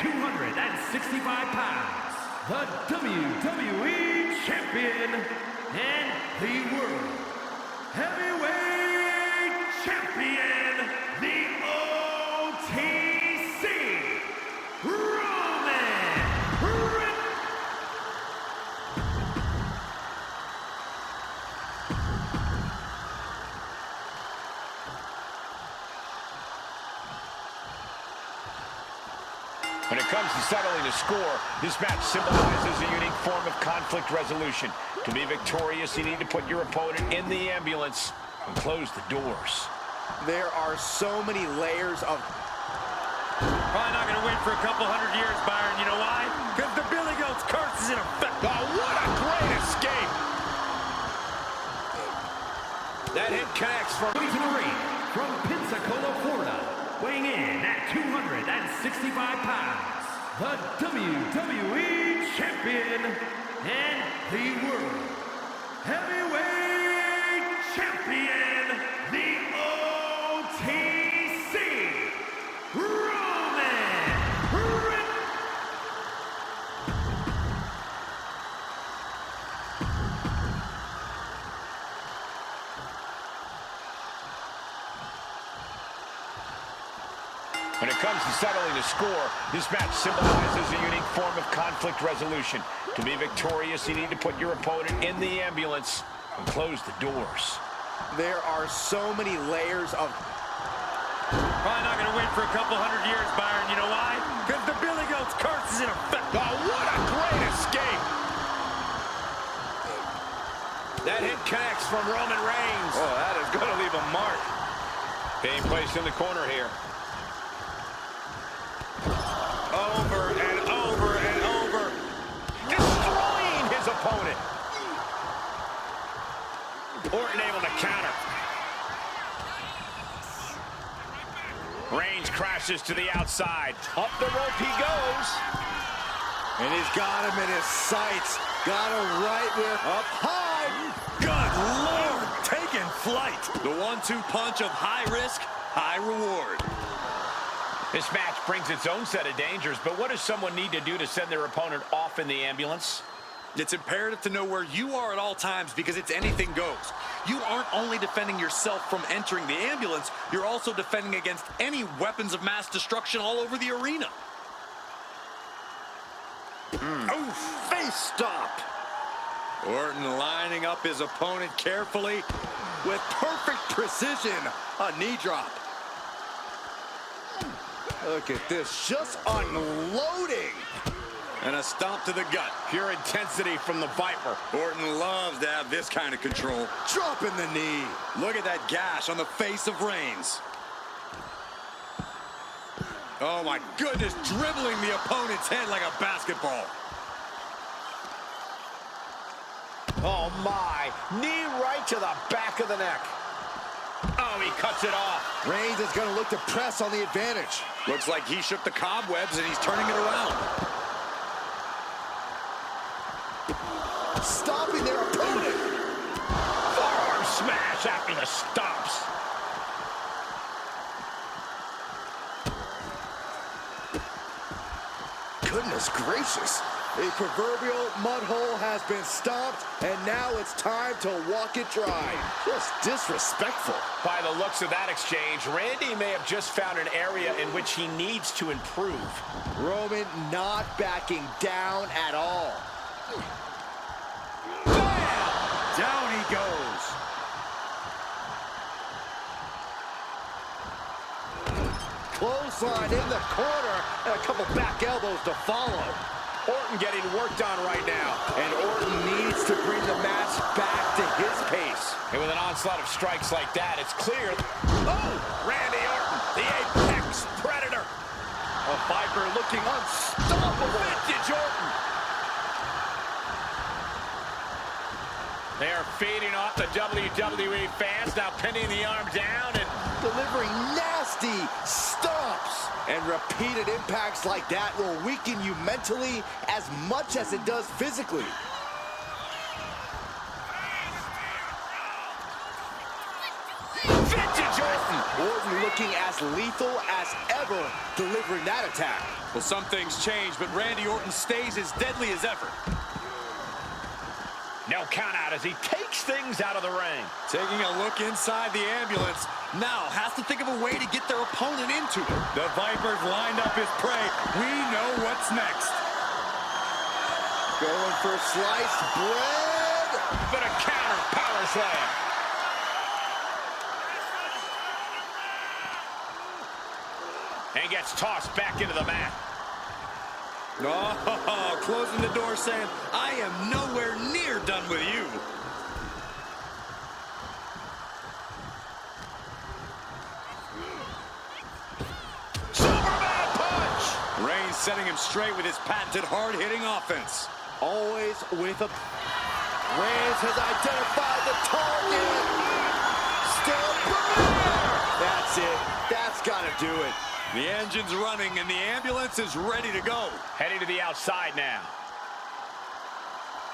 265 pounds, the WWE Champion and the World Heavyweight Champion, the OTC, Roman Reigns. When it comes to settling a score, this match symbolizes a unique form of conflict resolution. To be victorious, you need to put your opponent in the ambulance and close the doors. There are so many layers of... Probably not going to win for a couple hundred years, Byron. You know why? Because the Billy Goat's curse is in effect. Oh, what a great escape! That hit connects from... To the ring, from Pensacola, Florida, weighing in at 265 pounds, the WWE Champion and the World Heavyweight Champion, the OTC, Roman Reigns. When it comes to settling a score, this match symbolizes a unique form of conflict resolution. To be victorious, you need to put your opponent in the ambulance and close the doors. There are so many layers of... Probably not going to win for a couple hundred years, Byron. You know why? Because the Billy Goat's curse is in effect. Oh, what a great escape! That hit connects from Roman Reigns. Oh, that is going to leave a mark. Being placed in the corner here. Over and over and over. Destroying his opponent. Orton able to counter. Reigns crashes to the outside. Up the rope he goes. And he's got him in his sights. Got him right where... Up high. Good Lord, taking flight. The 1-2 punch of high risk, high reward. This match brings its own set of dangers, but what does someone need to do to send their opponent off in the ambulance? It's imperative to know where you are at all times because it's anything goes. You aren't only defending yourself from entering the ambulance, you're also defending against any weapons of mass destruction all over the arena. Oh, face stop. Orton lining up his opponent carefully with perfect precision. A knee drop. Look at this, just unloading. And a stomp to the gut. Pure intensity from the Viper. Orton loves to have this kind of control. Dropping the knee. Look at that gash on the face of Reigns. Oh my goodness, dribbling the opponent's head like a basketball. Oh my, knee right to the back of the neck. Oh, he cuts it off. Reigns is going to look to press on the advantage. Looks like he shook the cobwebs and he's turning it around. Stopping their opponent. Forearm smash after the stomps. Goodness gracious. A proverbial mud hole has been stomped, and now it's time to walk it dry. Just disrespectful. By the looks of that exchange, Randy may have just found an area in which he needs to improve. Roman not backing down at all. Bam! Down he goes. Clothesline in the corner, and a couple back elbows to follow. Orton getting worked on right now. And Orton needs to bring the match back to his pace. And with an onslaught of strikes like that, it's clear. Oh, Randy Orton, the apex predator. A Viper looking unstoppable. Vintage Orton. They are feeding off the WWE fans, now pinning the arm down and delivering nasty stomps. And repeated impacts like that will weaken you mentally as much as it does physically. Vintage Orton. Orton looking as lethal as ever delivering that attack. Well, some things change, but Randy Orton stays as deadly as ever. No count out as he takes things out of the ring. Taking a look inside the ambulance. Now has to think of a way to get their opponent into it. The Vipers lined up his prey. We know what's next. Going for sliced bread. But a counter power slam. And gets tossed back into the mat. Oh, closing the door saying, I am nowhere near done with you. Superman punch! Reigns setting him straight with his patented hard-hitting offense. Always with a... Reigns has identified the target. Still premiere. That's it. That's got to do it. The engine's running and the ambulance is ready to go. Heading to the outside now.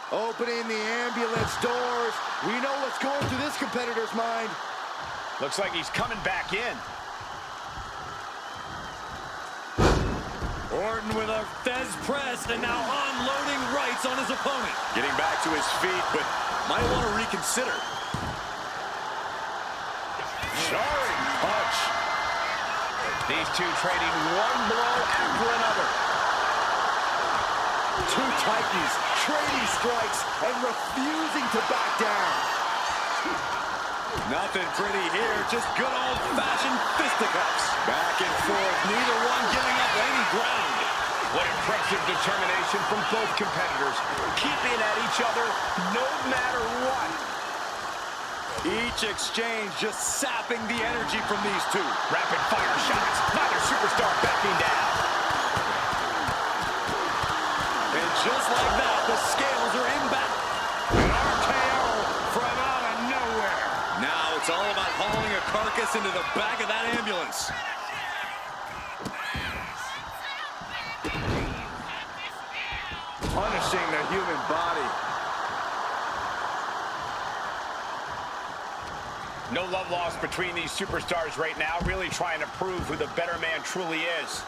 Opening the ambulance doors. We know what's going through this competitor's mind. Looks like he's coming back in. Orton with a Fez press and now unloading rights on his opponent. Getting back to his feet, but might want to reconsider. Jarring punch. These two trading one blow after another. Two Titans trading strikes and refusing to back down. Nothing pretty here, just good old-fashioned fisticuffs. Back and forth, neither one giving up any ground. What impressive determination from both competitors, keeping at each other no matter what. Each exchange just sapping the energy from these two. Rapid fire shots, neither superstar backing down. And just like that, the scales are in back. An RKO from out of nowhere. Now it's all about hauling a carcass into the back of that ambulance. Punishing the human body. No love lost between these superstars right now, really trying to prove who the better man truly is.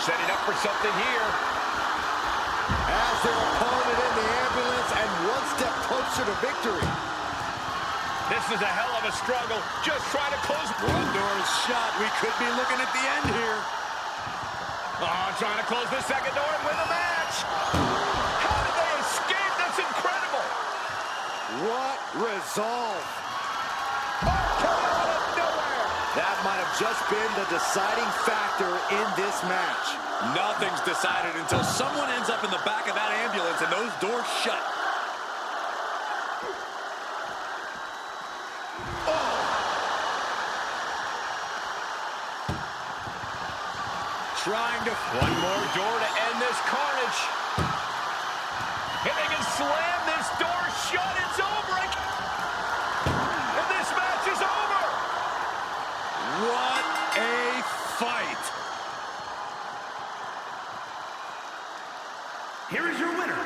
Setting up for something here. As their opponent in the ambulance and one step closer to victory. This is a hell of a struggle. Just trying to close. One door is shut. We could be looking at the end here. Oh, trying to close the second door and win the match. How did they escape? That's incredible. What resolve. Coming out of nowhere. That might have just been the deciding factor in this match. Nothing's decided until someone ends up in the back of that ambulance and those doors shut. Trying to... One more door to end this carnage. If they can slam this door shut, it's over. And this match is over. What a fight. Here is your winner,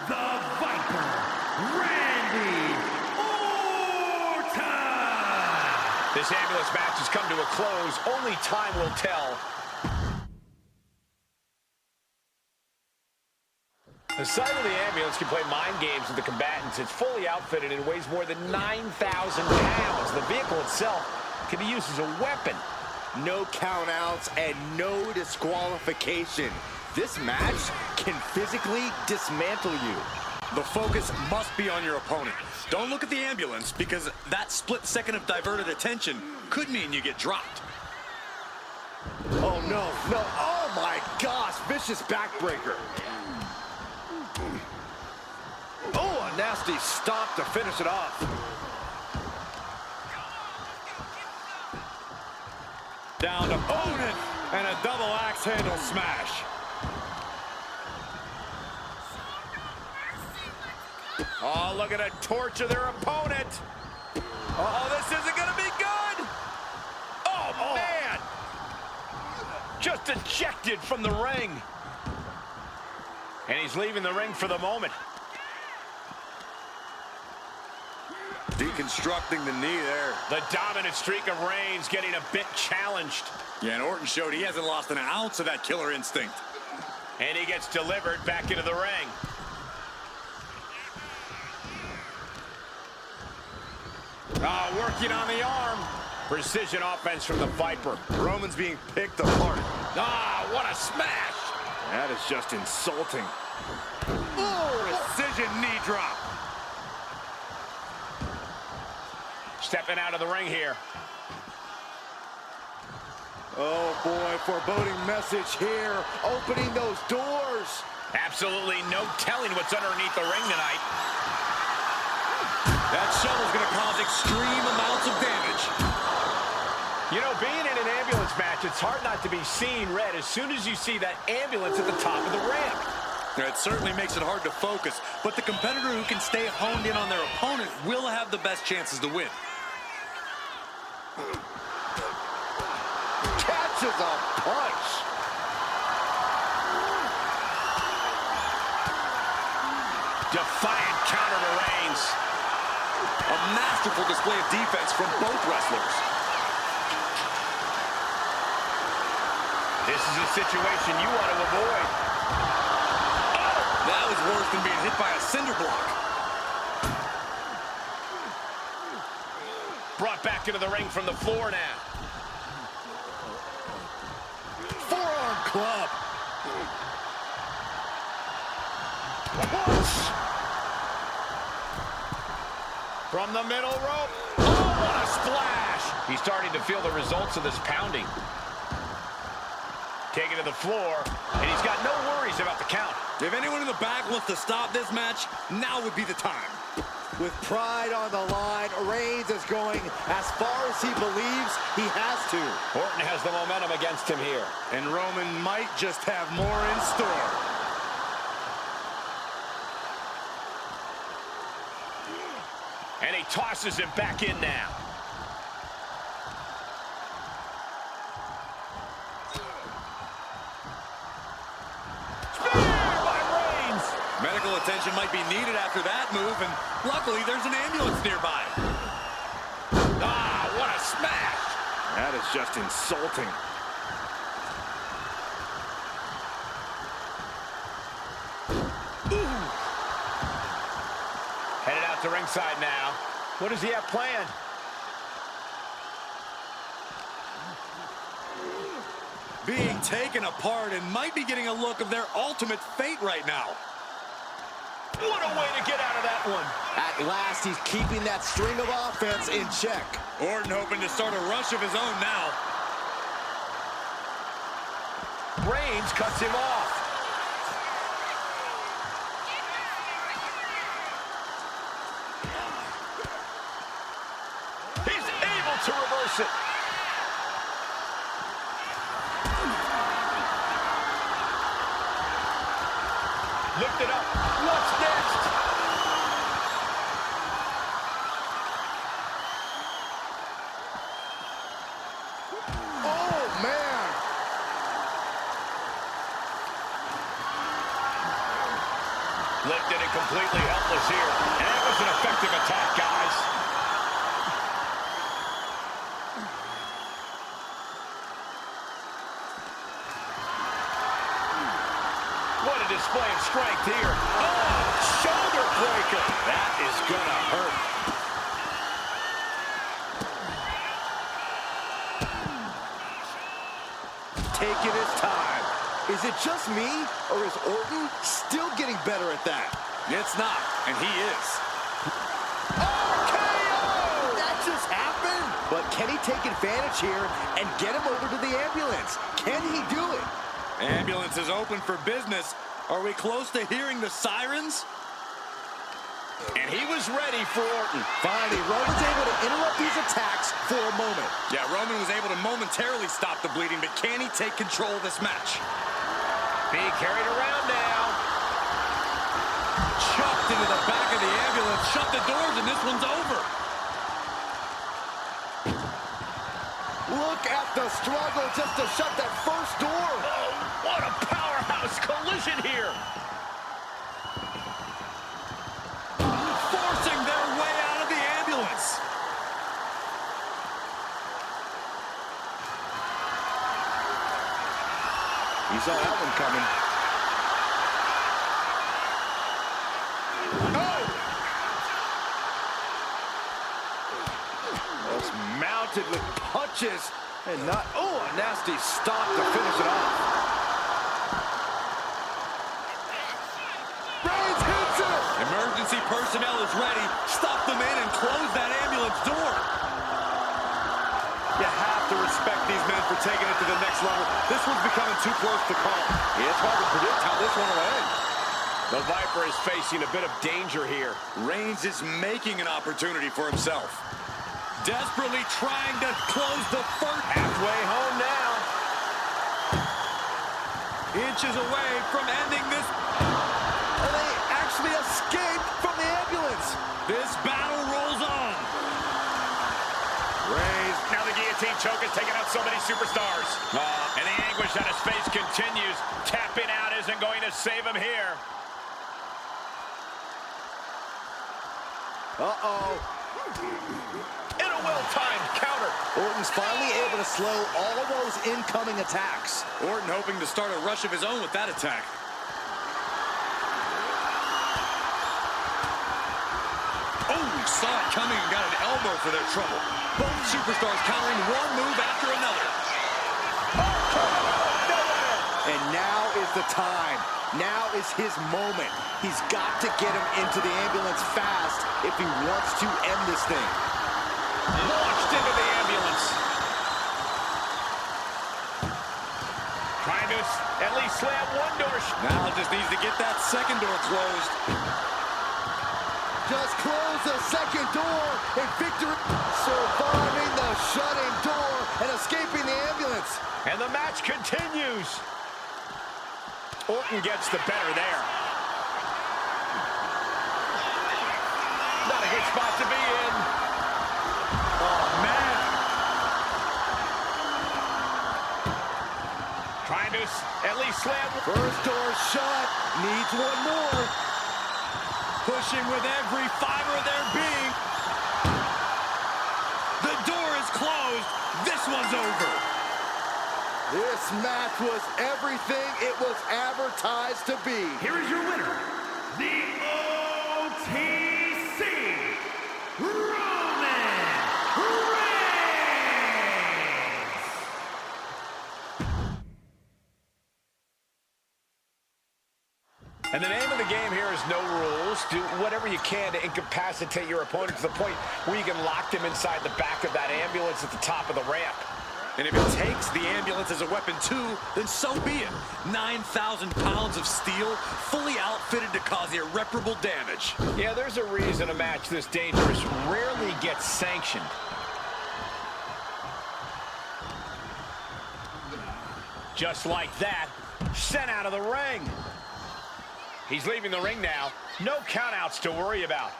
the Viper, Randy Orton! This ambulance match has come to a close. Only time will tell. The side of the ambulance can play mind games with the combatants. It's fully outfitted and weighs more than 9,000 pounds. The vehicle itself can be used as a weapon. No countouts and no disqualification. This match can physically dismantle you. The focus must be on your opponent. Don't look at the ambulance because that split second of diverted attention could mean you get dropped. Oh, no, no. Oh, my gosh. Vicious backbreaker. Oh, a nasty stop to finish it off. Down to opponent and a double axe handle smash. Oh, look at it torture their opponent. Oh, this isn't going to be good. Oh, man. Just ejected from the ring. And he's leaving the ring for the moment. The Deconstructing the knee there. The dominant streak of Reigns getting a bit challenged. Yeah, and Orton showed he hasn't lost an ounce of that killer instinct. And he gets delivered back into the ring. Working on the arm. Precision offense from the Viper. Roman's being picked apart. What a smash. That is just insulting. Precision knee drop. Stepping out of the ring here. Oh boy, foreboding message here. Opening those doors. Absolutely no telling what's underneath the ring tonight. That shovel's going to cause extreme amounts of damage. You know, being in an ambulance match, it's hard not to be seeing red as soon as you see that ambulance at the top of the ramp. It certainly makes it hard to focus, but the competitor who can stay honed in on their opponent will have the best chances to win. Catches a punch. Defiant counter to Reigns. A masterful display of defense from both wrestlers. This is a situation you want to avoid. That was worse than being hit by a cinder block. Brought back into the ring from the floor now. Forearm club. From the middle rope. Oh, what a splash. He's starting to feel the results of this pounding. Taken to the floor, and he's got no worries about the count. If anyone in the back wants to stop this match, now would be the time. With pride on the line, Reigns is going as far as he believes he has to. Orton has the momentum against him here. And Roman might just have more in store. And he tosses him back in now. Medical attention might be needed after that move, and luckily there's an ambulance nearby. What a smash! That is just insulting. Headed out to ringside now. What does he have planned? Being taken apart and might be getting a look of their ultimate fate right now. What a way to get out of that one. At last, he's keeping that string of offense in check. Orton hoping to start a rush of his own now. Reigns cuts him off. He's able to reverse it. Lift it up. What's next? Oh, man. Lifted and completely helpless here. And that was an effective attack, guys. What a display of strength here. Oh, shoulder breaker. That is gonna hurt. Taking his time. Is it just me, or is Orton still getting better at that? It's not, and he is. RKO! That just happened? But can he take advantage here and get him over to the ambulance? Can he do it? Ambulance is open for business. Are we close to hearing the sirens? And he was ready for Orton. Finally, Roman's able to interrupt these attacks for a moment. Yeah, Roman was able to momentarily stop the bleeding, but can he take control of this match? Being carried around now. Chucked into the back of the ambulance, shut the doors, and this one's over. Look at the struggle just to shut that first door. Oh, what a powerhouse collision here. Forcing their way out of the ambulance. He saw that one coming. Oh! Just mounted with punches and not, oh, a nasty stop to finish it off. Reigns hits it! Emergency personnel is ready. Stop them in and close that ambulance door. You have to respect these men for taking it to the next level. This one's becoming too close to call. It's hard to predict how this one will end. The Viper is facing a bit of danger here. Reigns is making an opportunity for himself. Desperately trying to close the first. Halfway home now. Inches away from ending this. And they actually escaped from the ambulance. This battle rolls on. Reigns. Now the guillotine choke is taking out so many superstars. And the anguish on his face continues. Tapping out isn't going to save him here. Uh-oh. In a well-timed counter. Orton's finally able to slow all of those incoming attacks. Orton hoping to start a rush of his own with that attack. Oh, saw it coming and got an elbow for their trouble. Both superstars countering one move after another. And now is the time. Now is his moment. He's got to get him into the ambulance fast if he wants to end this thing. Launched into the ambulance. Trying to at least slam one door. Now just needs to get that second door closed. Just close the second door and victory. Surviving the shutting door and escaping the ambulance. And the match continues. Orton gets the better there. Not a good spot to be in. Oh, man. Trying to at least slam. First door shut. Needs one more. Pushing with every fiber of their being. The door is closed. This one's over. This match was everything it was advertised to be. Here is your winner, the OTC, Roman Reigns! And the name of the game here is no rules. Do whatever you can to incapacitate your opponent to the point where you can lock them inside the back of that ambulance at the top of the ramp. And if it takes the ambulance as a weapon too, then so be it. 9,000 pounds of steel, fully outfitted to cause irreparable damage. Yeah, there's a reason a match this dangerous rarely gets sanctioned. Just like that, sent out of the ring. He's leaving the ring now. No countouts to worry about.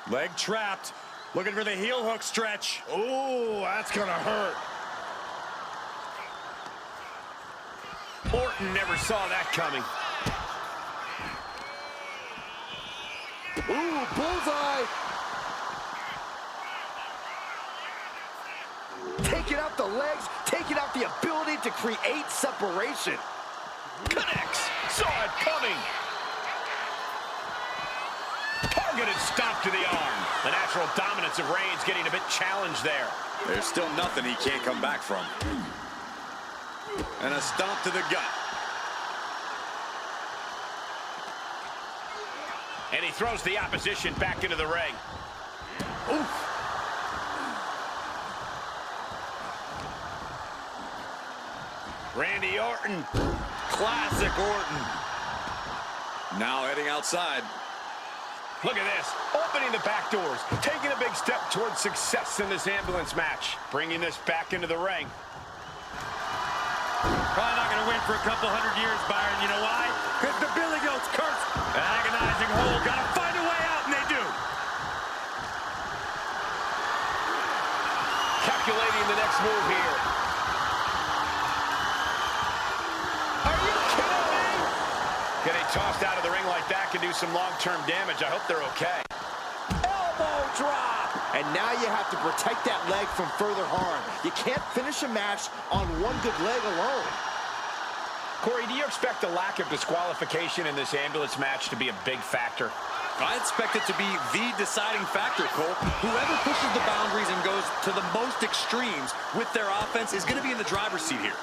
Leg trapped. Looking for the heel hook stretch. Oh, that's gonna hurt. Orton never saw that coming. Ooh, bullseye. Taking out the legs, taking out the ability to create separation. Connects. Saw it coming. Targeted stop to the arm. The natural dominance of Reigns getting a bit challenged there. There's still nothing he can't come back from. And a stomp to the gut. And he throws the opposition back into the ring. Oof. Randy Orton. Classic Orton. Now heading outside. Look at this, opening the back doors, taking a big step towards success in this ambulance match, bringing this back into the ring. Probably not going to win for a couple hundred years, Byron. You know why? Because the Billy Goat's curse. An agonizing hold. Got to find a way out, and they do. Calculating the next move here. Are you kidding me? Getting tossed out of the ring like that can do some long-term damage. I hope they're okay. Elbow drop. And now you have to protect that leg from further harm. You can't finish a match on one good leg alone. Corey, do you expect the lack of disqualification in this ambulance match to be a big factor? I expect it to be the deciding factor, Cole. Whoever pushes the boundaries and goes to the most extremes with their offense is going to be in the driver's seat here.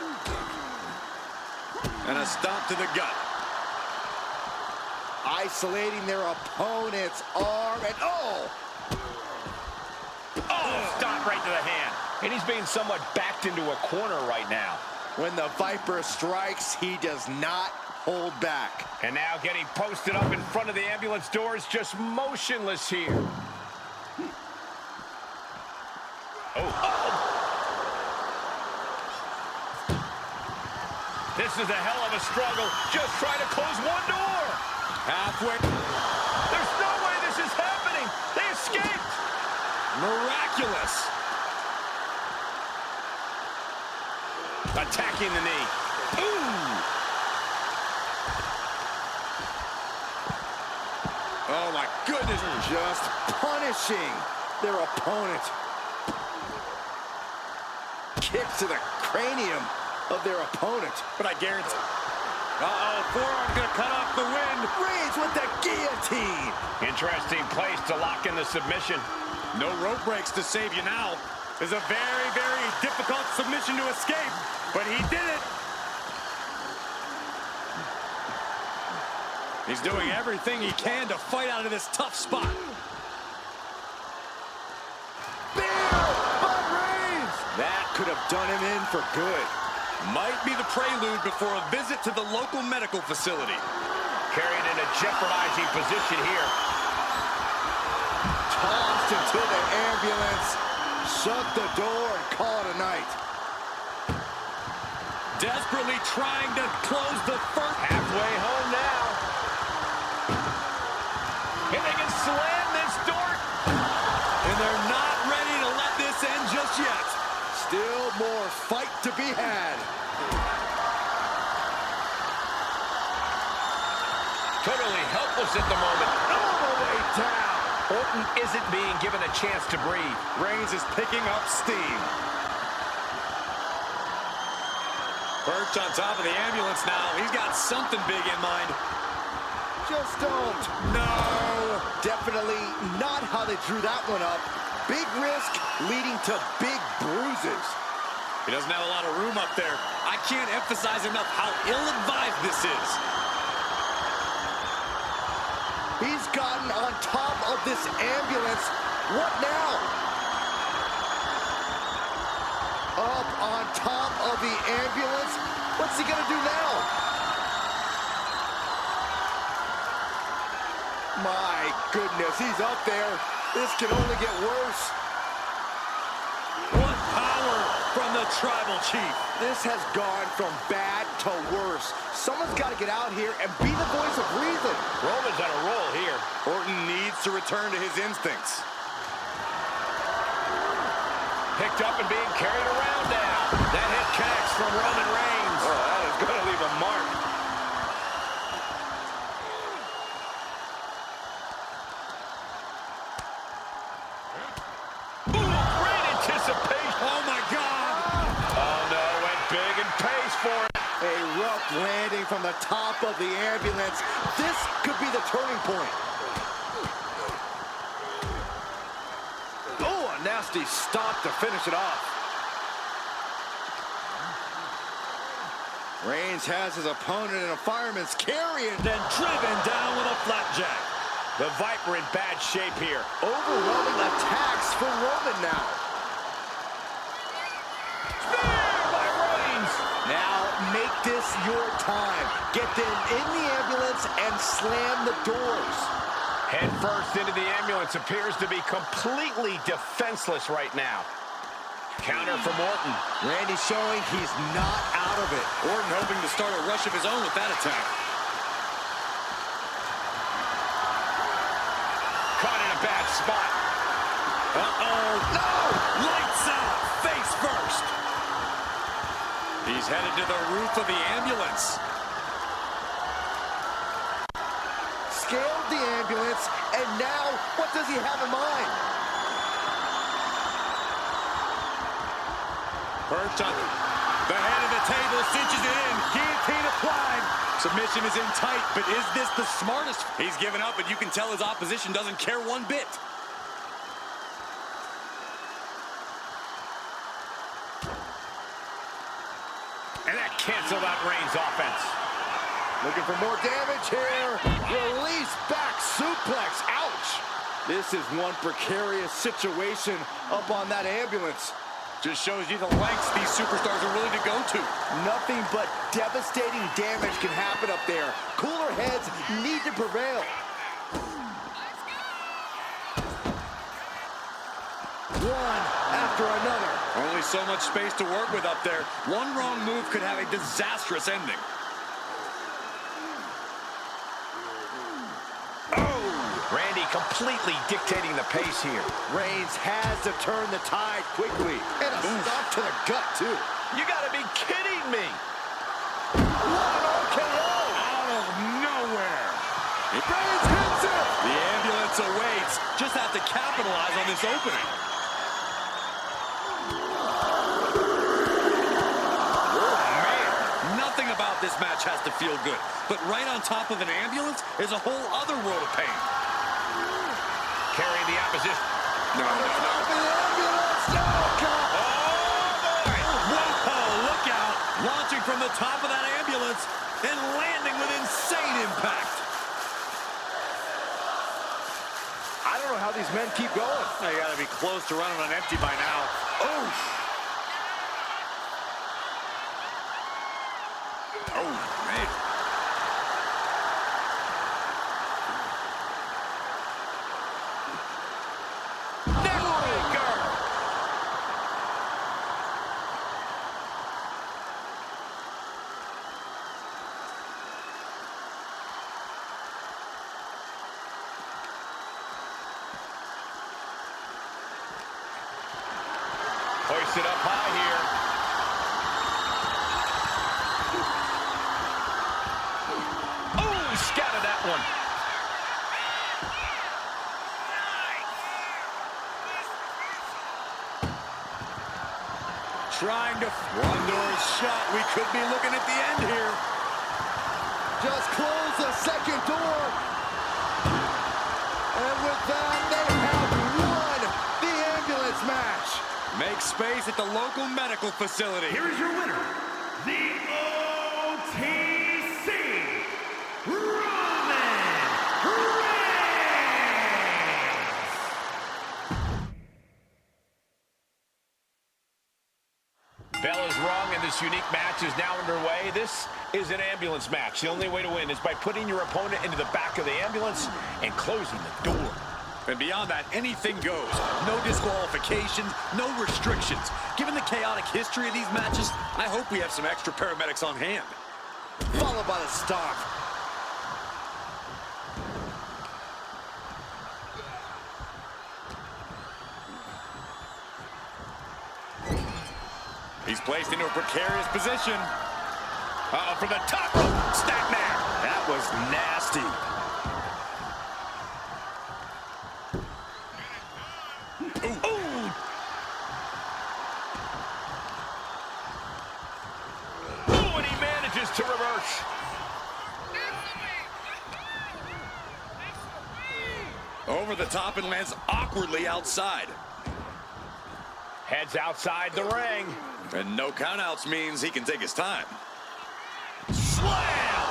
And a stomp to the gut. Isolating their opponent's arm, and Oh, stop right to the hand. And he's being somewhat backed into a corner right now. when the Viper strikes, he does not hold back. And now getting posted up in front of the ambulance doors, just motionless here. This is a hell of a struggle. Just trying to close one door. Halfway. There's no way this is happening. They escaped. Miraculous. Attacking the knee. Ooh. Oh my goodness. Just punishing their opponent. Kick to the cranium of their opponent. But I guarantee. Forearm gonna cut off the wind. Reigns with the guillotine. Interesting place to lock in the submission. No rope breaks to save you now. It's a very, very difficult submission to escape, but he did it. He's doing everything he can to fight out of this tough spot. That could have done him in for good. Might be the prelude before a visit to the local medical facility. Carried in a jeopardizing position here. Tossed into the ambulance. Shut the door and call it a night. Desperately trying to close the first. Halfway home now. And they can slam this door. And they're not ready to let this end just yet. Still more fight to be had. Totally helpless at the moment. All the way down. Orton isn't being given a chance to breathe. Reigns is picking up steam. Perched on top of the ambulance now. He's got something big in mind. Just don't. No. Definitely not how they drew that one up. Big risk leading to big bruises. He doesn't have a lot of room up there. I can't emphasize enough how ill-advised this is. He's gotten on top of this ambulance. What now? Up on top of the ambulance. What's he gonna do now? My goodness, he's up there. This can only get worse. What power from the tribal chief. This has gone from bad to worse. Someone's got to get out here and be the voice of reason. Roman's on a roll here. Orton needs to return to his instincts. Picked up and being carried around now. That hit connects from Roman Reigns. Oh, that is going to leave a mark. Great anticipation. Oh, my God. Oh, no, went big and pays for it. A rough landing from the top of the ambulance. This could be the turning point. Oh, a nasty stop to finish it off. Reigns has his opponent in a fireman's carry and Then driven down with a flapjack. The Viper in bad shape here. overwhelming attacks for Roman now. Spear by Reigns. Now make this your time. Get them in the ambulance and slam the doors. Head first into the ambulance, appears to be completely defenseless right now. Counter from Orton. Randy showing he's not out of it. Orton hoping to start a rush of his own with that attack. Caught in a bad spot. Uh-oh. No! Lights out. Face first. He's headed to the roof of the ambulance. Scaled the ambulance, and now what does he have in mind? Perched on the head of the table, cinches it in. Guillotine applied. Submission is in tight, but is this the smartest? He's given up, but you can tell his opposition doesn't care one bit. And that canceled out Reigns' offense. Looking for more damage here. Release back suplex. Ouch. This is one precarious situation up on that ambulance. Just shows you the lengths these superstars are willing to go to. Nothing but devastating damage can happen up there. Cooler heads need to prevail. One after another. Only so much space to work with up there. One wrong move could have a disastrous ending. Randy completely dictating the pace here. Reigns has to turn the tide quickly. And a stop to the gut, too. You gotta be kidding me. What an RKO! Out of nowhere. Reigns hits it! The ambulance awaits. Just have to capitalize on this opening. Oh, man. Nothing about this match has to feel good. But right on top of an ambulance is a whole other world of pain. Carrying the opposition. No. The ambulance! No, God! Oh, boy! Whoa, look out! Launching from the top of that ambulance and landing with insane impact. I don't know how these men keep going. They gotta be close to running on empty by now. Oh! Oh, man. Hoisted up high here. Oh, scattered that one. Trying to one door shot. We could be looking at the end here. Just close the second door. And with that, they have won the ambulance match. Make space at the local medical facility. Here is your winner, the OTC, Roman Reigns! Bell is wrong, and this unique match is now underway. This is an ambulance match. The only way to win is by putting your opponent into the back of the ambulance and closing the door. And beyond that, anything goes. No disqualifications, no restrictions. Given the chaotic history of these matches, I hope we have some extra paramedics on hand. Followed by the stomp. He's placed into a precarious position. From the top rope, Stackman. That was nasty. And he manages to reverse. Over the top and lands awkwardly outside. Heads outside the ring. And no countouts means he can take his time. Slam!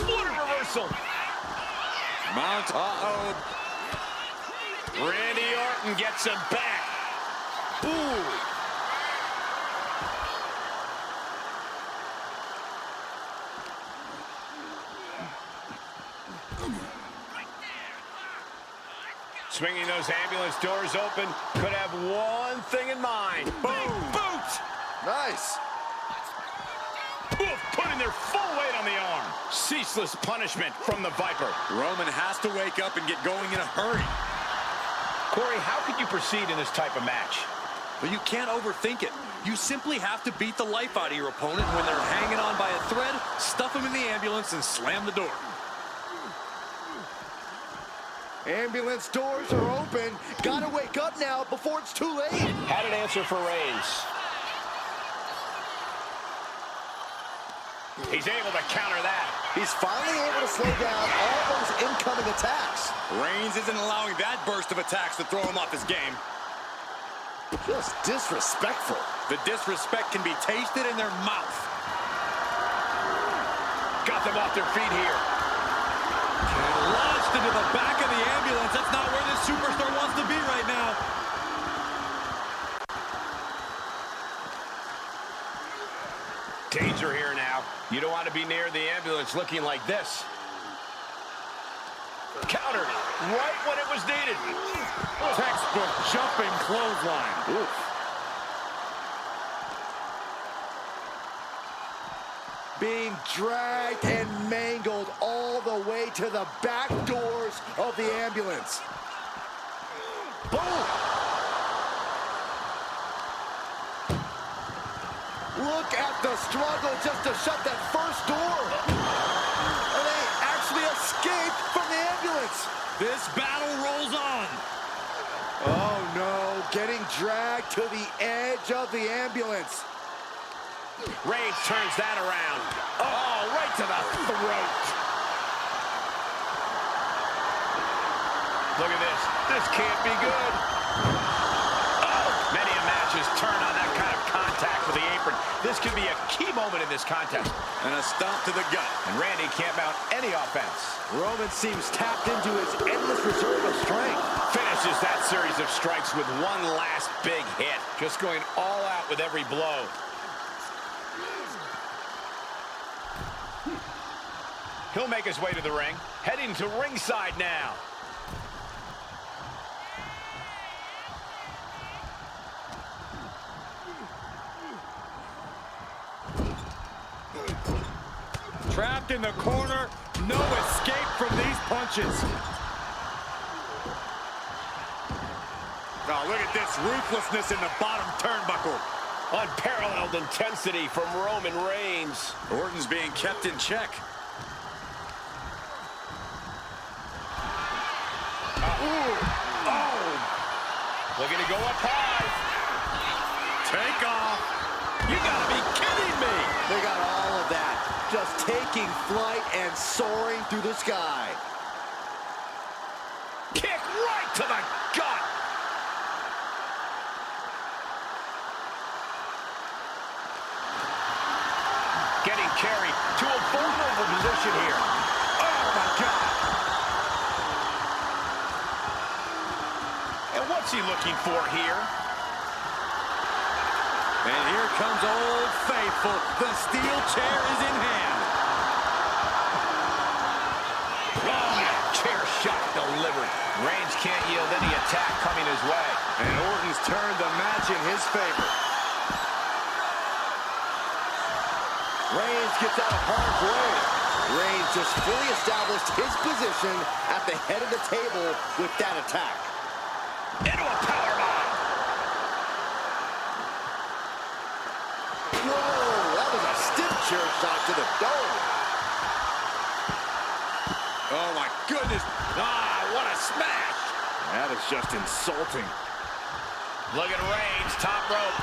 What a reversal. Mount. Uh-oh. Randy Orton gets him back. Ooh. Swinging those ambulance doors open, could have one thing in mind. Boom! Boot! Nice. Oof, putting their full weight on the arm. Ceaseless punishment from the Viper. Roman has to wake up and get going in a hurry. Corey, how could you proceed in this type of match? But you can't overthink it. You simply have to beat the life out of your opponent. When they're hanging on by a thread, stuff them in the ambulance and slam the door. Ambulance doors are open. Gotta wake up now before it's too late. Had an answer for Reigns. He's able to counter that. He's finally able to slow down all those incoming attacks. Reigns isn't allowing that burst of attacks to throw him off his game. Just disrespectful. The disrespect can be tasted in their mouth. Got them off their feet here. Launched into the back of the ambulance. That's not where this superstar wants to be right now. Danger here now. You don't want to be near the ambulance looking like this. Countered right when it was needed. Textbook jumping clothesline. Oof. Being dragged and mangled all the way to the back doors of the ambulance. Boom! Look at the struggle just to shut that first door. And they actually escaped from the ambulance. This battle rolls on. Oh no, getting dragged to the edge of the ambulance. Reigns turns that around. Oh, right to the throat. Look at this. This can't be good. Oh, many a match is turned on that kind of contact with the apron. This could be a key moment in this contest. And a stomp to the gut. And Randy can't mount any offense. Roman seems tapped into his endless reserve of strength. Finishes that series of strikes with one last big hit. Just going all out with every blow. He'll make his way to the ring, heading to ringside now. Trapped in the corner, no escape from these punches. Oh, look at this ruthlessness in the bottom turnbuckle. Unparalleled intensity from Roman Reigns. Orton's being kept in check. Looking to go up high. Take off. You gotta be kidding me. They got all of that, just taking flight and soaring through the sky. Kick right to the gut. Getting carried to a vulnerable position here. Oh, my God. And what's he looking for here? And here comes Old Faithful. The steel chair is in hand. Oh, chair shot delivered. Reigns can't yield any attack coming his way. And Orton's turned the match in his favor. Reigns gets out of harm's way. Reigns just fully established his position at the head of the table with that attack. Into a powerbomb. Whoa, that was a stiff chair shot to the dome. Oh, my goodness. Ah, what a smash. That is just insulting. Look at Reigns, top rope.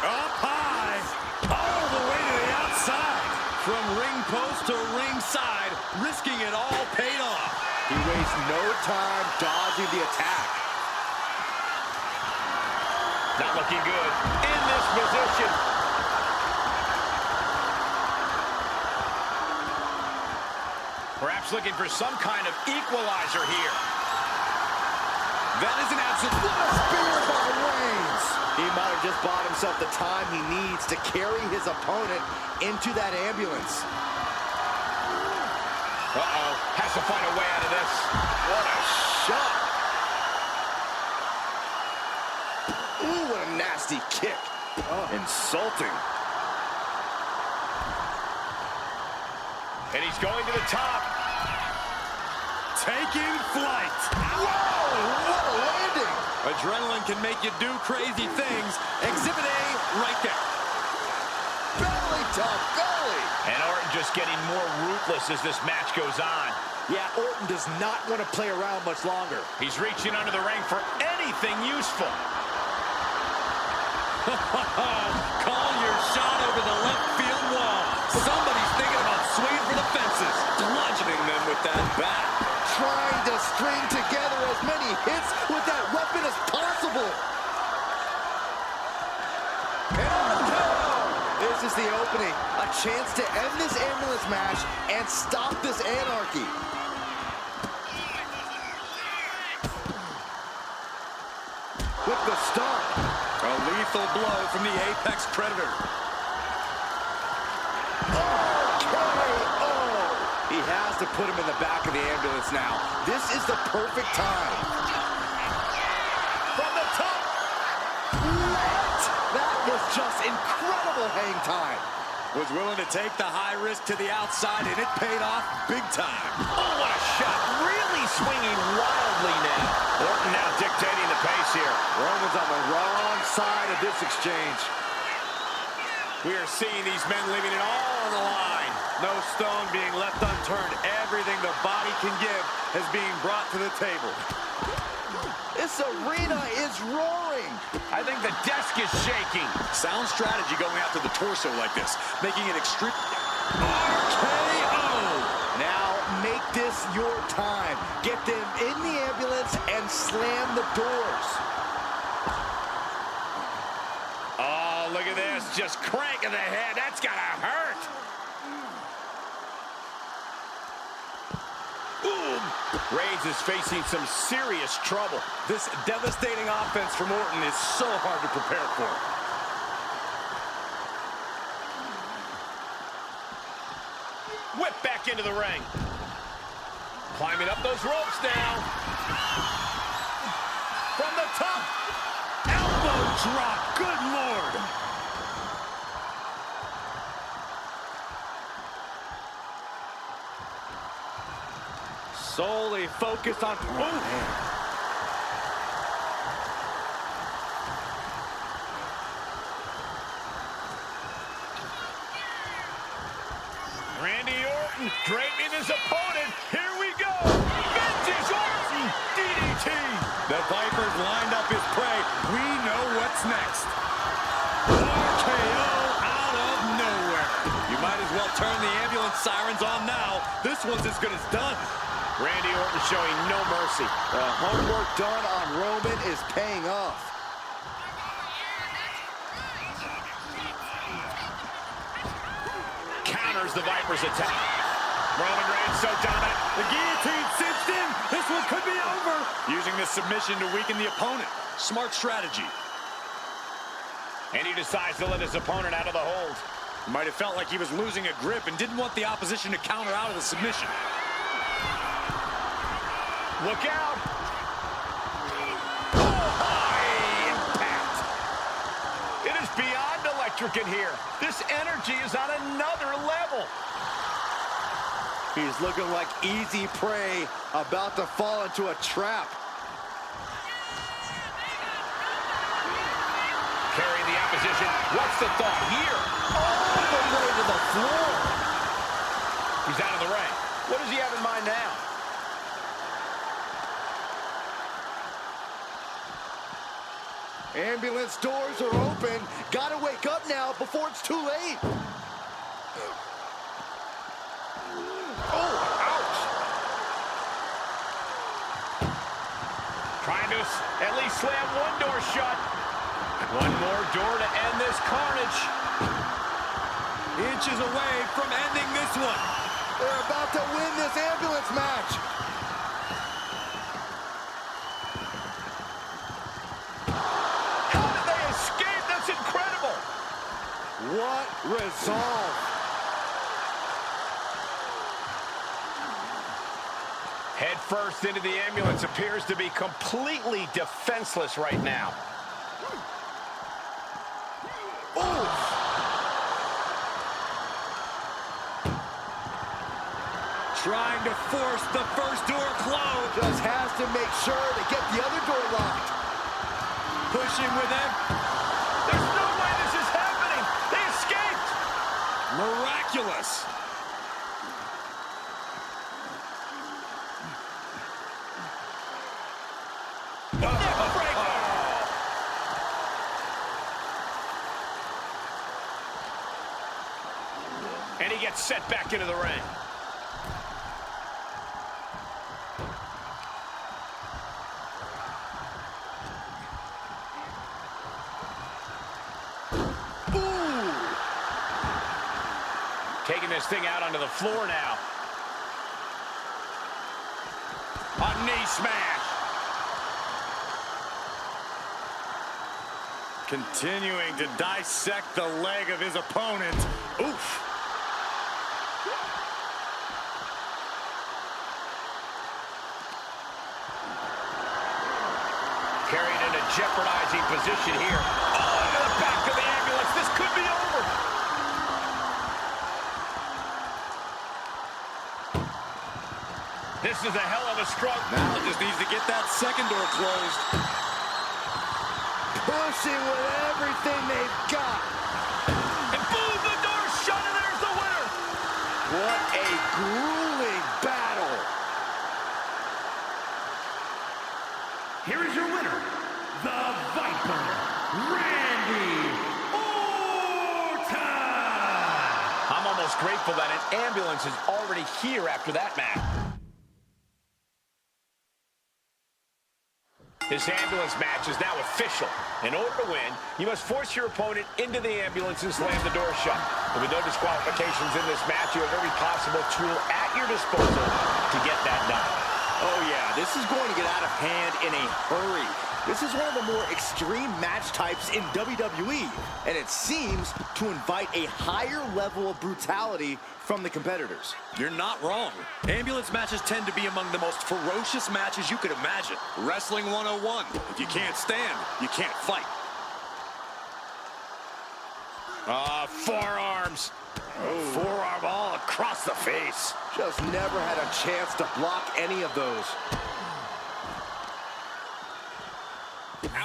Up high. All the way to the outside. From ring post to ringside, risking it all paid off. He wastes no time dodging the attack. Not looking good in this position. Perhaps looking for some kind of equalizer here. That is an absolute... What a spear by Reigns! He might have just bought himself the time he needs to carry his opponent into that ambulance. Uh-oh, has to find a way out of this. What a shot! Ooh, what a nasty kick. Insulting. And he's going to the top. Taking flight. Whoa, what a landing! Adrenaline can make you do crazy things. Exhibit A right there. Belly to belly! And Orton just getting more ruthless as this match goes on. Yeah, Orton does not want to play around much longer. He's reaching under the ring for anything useful. Call your shot over the left field wall. Somebody's thinking about swinging for the fences. Bludgeoning them with that bat. Trying to string together as many hits with that weapon as possible. This is the opening. A chance to end this ambulance match and stop this anarchy. With the stomp. A lethal blow from the Apex Predator. KO! He has to put him in the back of the ambulance now. This is the perfect time. From the top. What? That was just incredible hang time. Was willing to take the high risk to the outside, and it paid off big time. Oh, what a shot. Really swinging wildly now. Orton now dictating the pace here. Roman's on the wrong side of this exchange. We are seeing these men leaving it all on the line. No stone being left unturned. Everything the body can give is being brought to the table. This arena is roaring. I think the desk is shaking. Sound strategy going after the torso like this, making it extreme. RKO! Now make this your time. Get them in the ambulance and slam the doors. Oh, look at this. Just cranking the head. That's gotta hurt. Boom. Reigns is facing some serious trouble. This devastating offense from Orton is so hard to prepare for. Whip back into the ring. Climbing up those ropes now. From the top. Elbow drop. Good Lord. Solely focused on... Randy Orton draping his opponent. Here we go. Vintage Orton. DDT. The Vipers lined up his prey. We know what's next. RKO out of nowhere. You might as well turn the ambulance sirens on now. This one's as good as done. Randy Orton showing no mercy. The homework done on Roman is paying off. Counters the Viper's attack. Roman Reigns so dominant. The guillotine cinched in. This one could be over. Using this submission to weaken the opponent. Smart strategy. And he decides to let his opponent out of the hold. Might have felt like he was losing a grip and didn't want the opposition to counter out of the submission. Look out! Oh, high impact! It is beyond electric in here. This energy is on another level. He's looking like easy prey, about to fall into a trap. Carrying the opposition. What's the thought here? All the way to the floor. He's out of the ring. What does he have in mind now? Ambulance doors are open. Gotta wake up now before it's too late. Oh, ouch! Trying to at least slam one door shut. One more door to end this carnage. Inches away from ending this one. They're about to win this ambulance match. What resolve! Head first into the ambulance, appears to be completely defenseless right now. Ooh! Trying to force the first door closed. Just has to make sure to get the other door locked. Pushing with him. There's no way this is happening. They escaped. Miraculous. And he gets set back into the ring. Ooh. Taking this thing out onto the floor now. A knee smash. Continuing to dissect the leg of his opponent. Oof. Carried in a jeopardizing position here. Oh, into the back of the ambulance. This could be over. This is a hell of a struggle. Now just needs to get that second door closed. Pushing with everything they've got. And boom, the door's shut, and there's the winner. What a grueling battle. Here is your winner, the Viper, Randy Orton! I'm almost grateful that an ambulance is already here after that match. This ambulance match is now official. In order to win, you must force your opponent into the ambulance and slam the door shut. And with no disqualifications in this match, you have every possible tool at your disposal to get that done. Oh yeah, this is going to get out of hand in a hurry. This is one of the more extreme match types in WWE, and it seems to invite a higher level of brutality from the competitors. You're not wrong. Ambulance matches tend to be among the most ferocious matches you could imagine. Wrestling 101. If you can't stand, you can't fight. Forearms. Forearm all across the face. Just never had a chance to block any of those.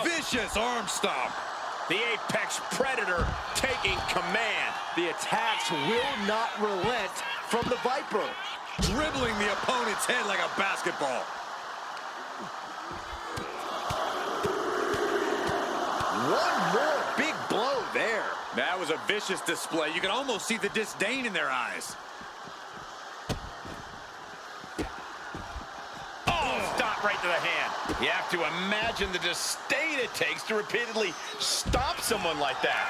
Vicious arm stomp. The Apex Predator taking command. The attacks will not relent from the Viper. Dribbling the opponent's head like a basketball. One more big blow there. That was a vicious display. You can almost see the disdain in their eyes. Oh, stop right to the hand. You have to imagine the disdain it takes to repeatedly stop someone like that.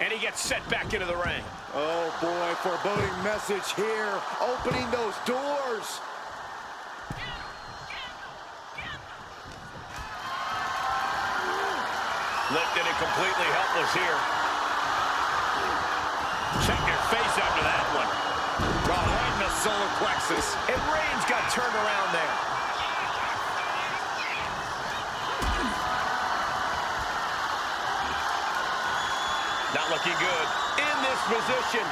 And he gets set back into the ring. Oh boy, foreboding message here. Opening those doors. Lifted and completely helpless here. Check your face after that one. Right in the solar plexus. And Reigns got turned around there. Not looking good in this position.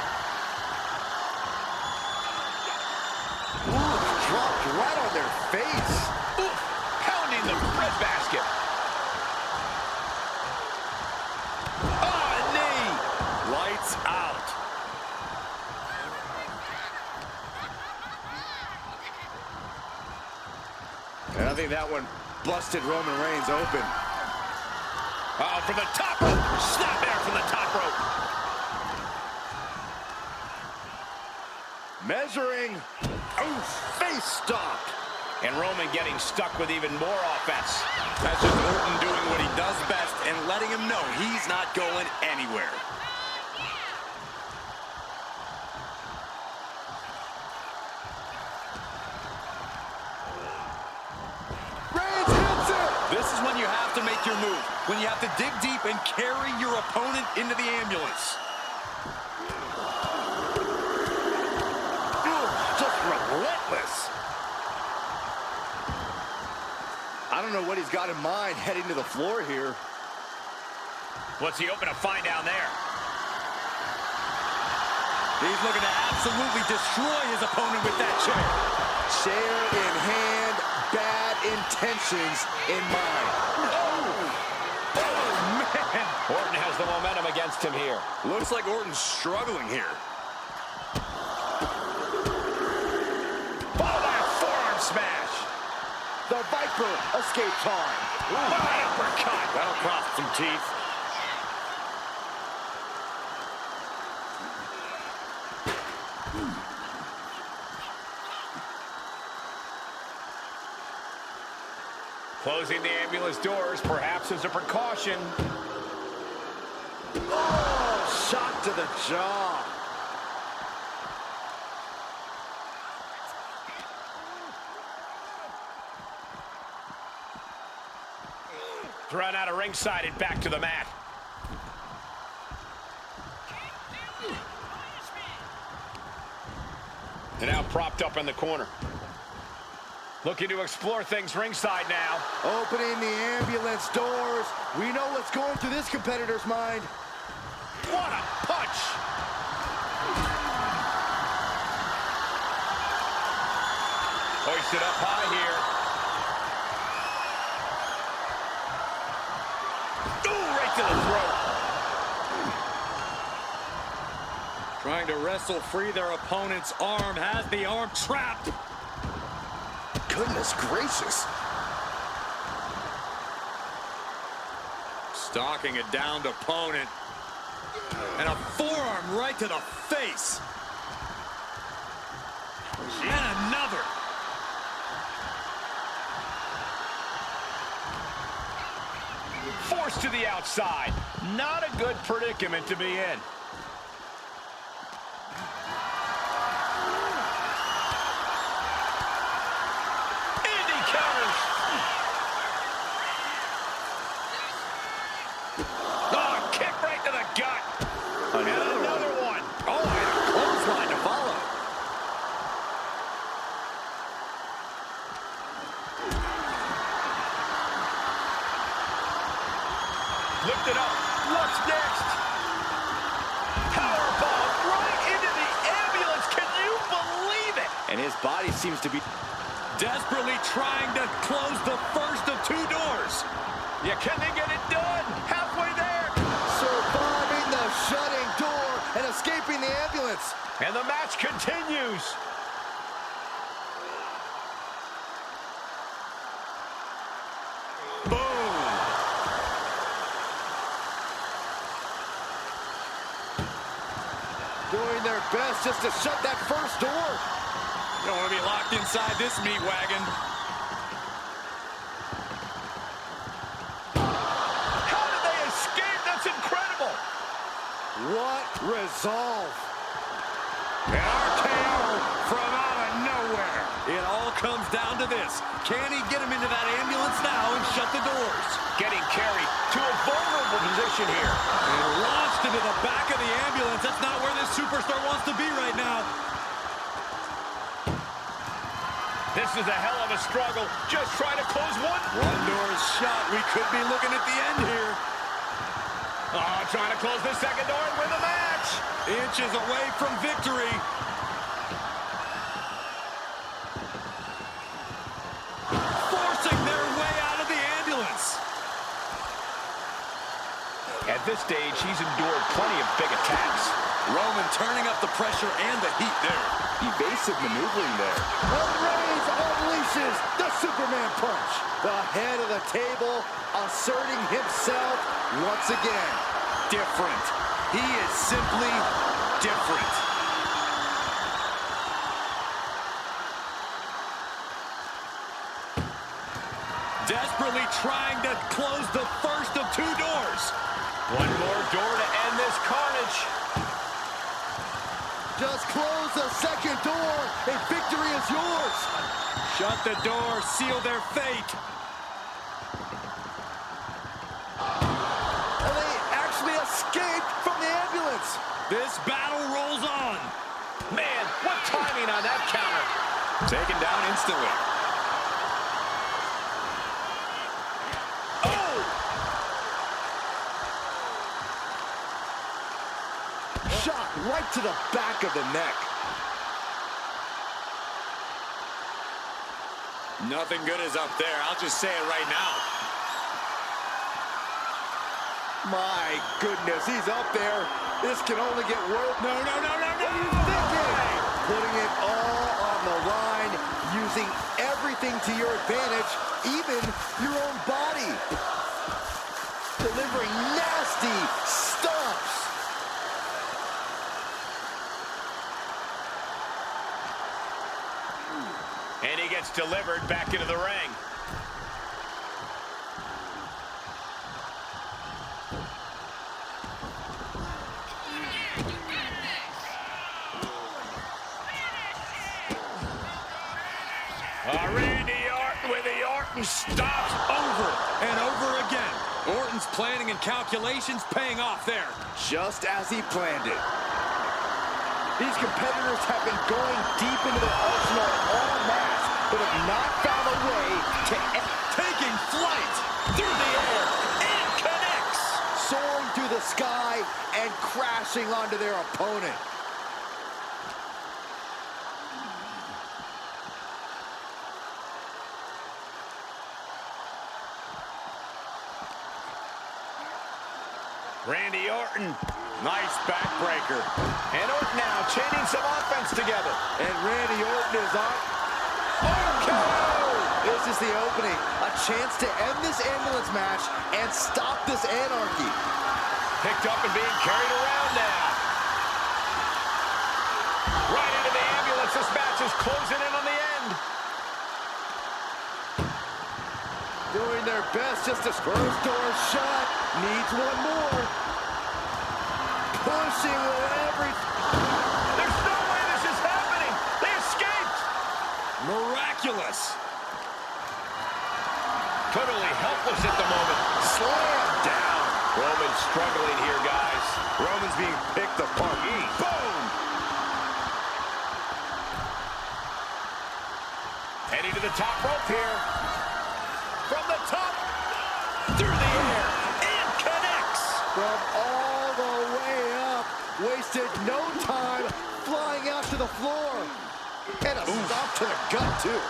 Ooh, dropped right on their face. Oof, pounding the breadbasket. Oh, knee. Lights out. And I think that one busted Roman Reigns open. Oh, from the top rope. Snap there from the top rope. Measuring. Oh, face stop. And Roman getting stuck with even more offense. That's just Orton doing what he does best and letting him know he's not going anywhere. Reigns hits it. This is when you have to make your move. When you have to dig deep and carry your opponent into the ambulance. Just relentless. I don't know what he's got in mind heading to the floor here. What's he hoping to find down there? He's looking to absolutely destroy his opponent with that chair. Chair in hand, bad intentions in mind. Oh, man. Orton has the momentum against him here. Looks like Orton's struggling here. Followed by super escape time. Uppercut. That'll cross some teeth. Closing the ambulance doors, perhaps as a precaution. Oh, shot to the jaw. Run out of ringside and back to the mat. And now propped up in the corner. Looking to explore things ringside now. Opening the ambulance doors. We know what's going through this competitor's mind. What a punch! Hoisted up high here. Ooh, right to the throat. Trying to wrestle free their opponent's arm. Has the arm trapped. Goodness gracious. Stalking a downed opponent. And a forearm right to the face. And another. Forced to the outside. Not a good predicament to be in. Indy counters. Oh, kick right to the gut. And another one. Oh, and a clothesline to follow. Lift it up. What's next? Powerbomb right into the ambulance. Can you believe it? And his body seems to be Desperately trying to close the first of two doors. Yeah, can they get it done? Halfway there. surviving the shutting door and escaping the ambulance. And the match continues. Doing their best just to shut that first door. You don't want to be locked inside this meat wagon. How did they escape? That's incredible. What resolve. An RKO from out of nowhere. It all comes down to this. Can he get him into that ambulance now and shut the doors? Getting carried to a vulnerable position here. And launched into the back of the ambulance. That's not where this superstar wants to be right now. This is a hell of a struggle. Just trying to close one. One door is shut. We could be looking at the end here. Oh, trying to close the second door and win the match. Inches away from victory. Forcing their way out of the ambulance. At this stage, he's endured plenty of big attacks. Roman turning up the pressure and the heat there. Evasive maneuvering there. And Reigns unleashes the Superman punch. The head of the table asserting himself once again. Different. He is simply different. Desperately trying to close the first of two doors. One more door to end this carnage. Just close the second door and victory is yours. Shut the door, seal their fate. And they actually escaped from the ambulance. This battle rolls on. Man, what timing on that counter. Taken down instantly. Oh! Shot right to the back of the neck. Nothing good is up there. I'll just say it right now. My goodness, he's up there. This can only get worse. No, no, no, no, no! Putting it all on the line, using everything to your advantage, even he gets delivered back into the ring. Randy Orton with the Orton stops. Over and over again. Orton's planning and calculations paying off there. Just as he planned it. These competitors have been going deep into their arsenal all match, but have not found a way to Taking flight through the air and connects. soaring through the sky and crashing onto their opponent. Randy Orton, nice backbreaker. And Orton now chaining some offense together. And Randy Orton is on. This is the opening. A chance to end this ambulance match and stop this anarchy. Picked up and being carried around now. Right into the ambulance. This match is closing in on the end. Doing their best just to first door shut. Needs one more. Pushing with every... There's no way this is happening. They escaped. Miraculous. Totally helpless at the moment. Slam down. Roman's struggling here, guys. Roman's being picked apart. Boom. Heading to the top rope here. From the top. Through the air. And connects. From all the way up. Wasted no time flying out to the floor. And a stop to the gut, too.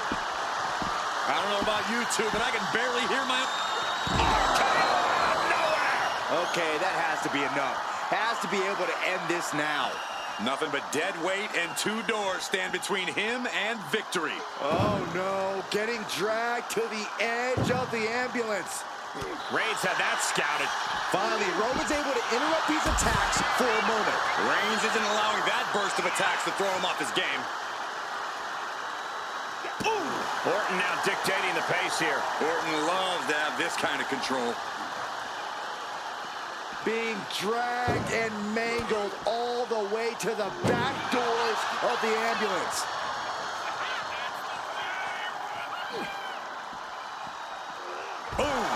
I don't know about you two, but I can barely hear my... Okay, that has to be enough. Has to be able to end this now. Nothing but dead weight and two doors stand between him and victory. Oh, no. Getting dragged to the edge of the ambulance. Reigns had that scouted. Finally, Roman's able to interrupt these attacks for a moment. Reigns isn't allowing that burst of attacks to throw him off his game. Orton now dictating the pace here. Orton loves to have this kind of control. Being dragged and mangled all the way to the back doors of the ambulance. Boom!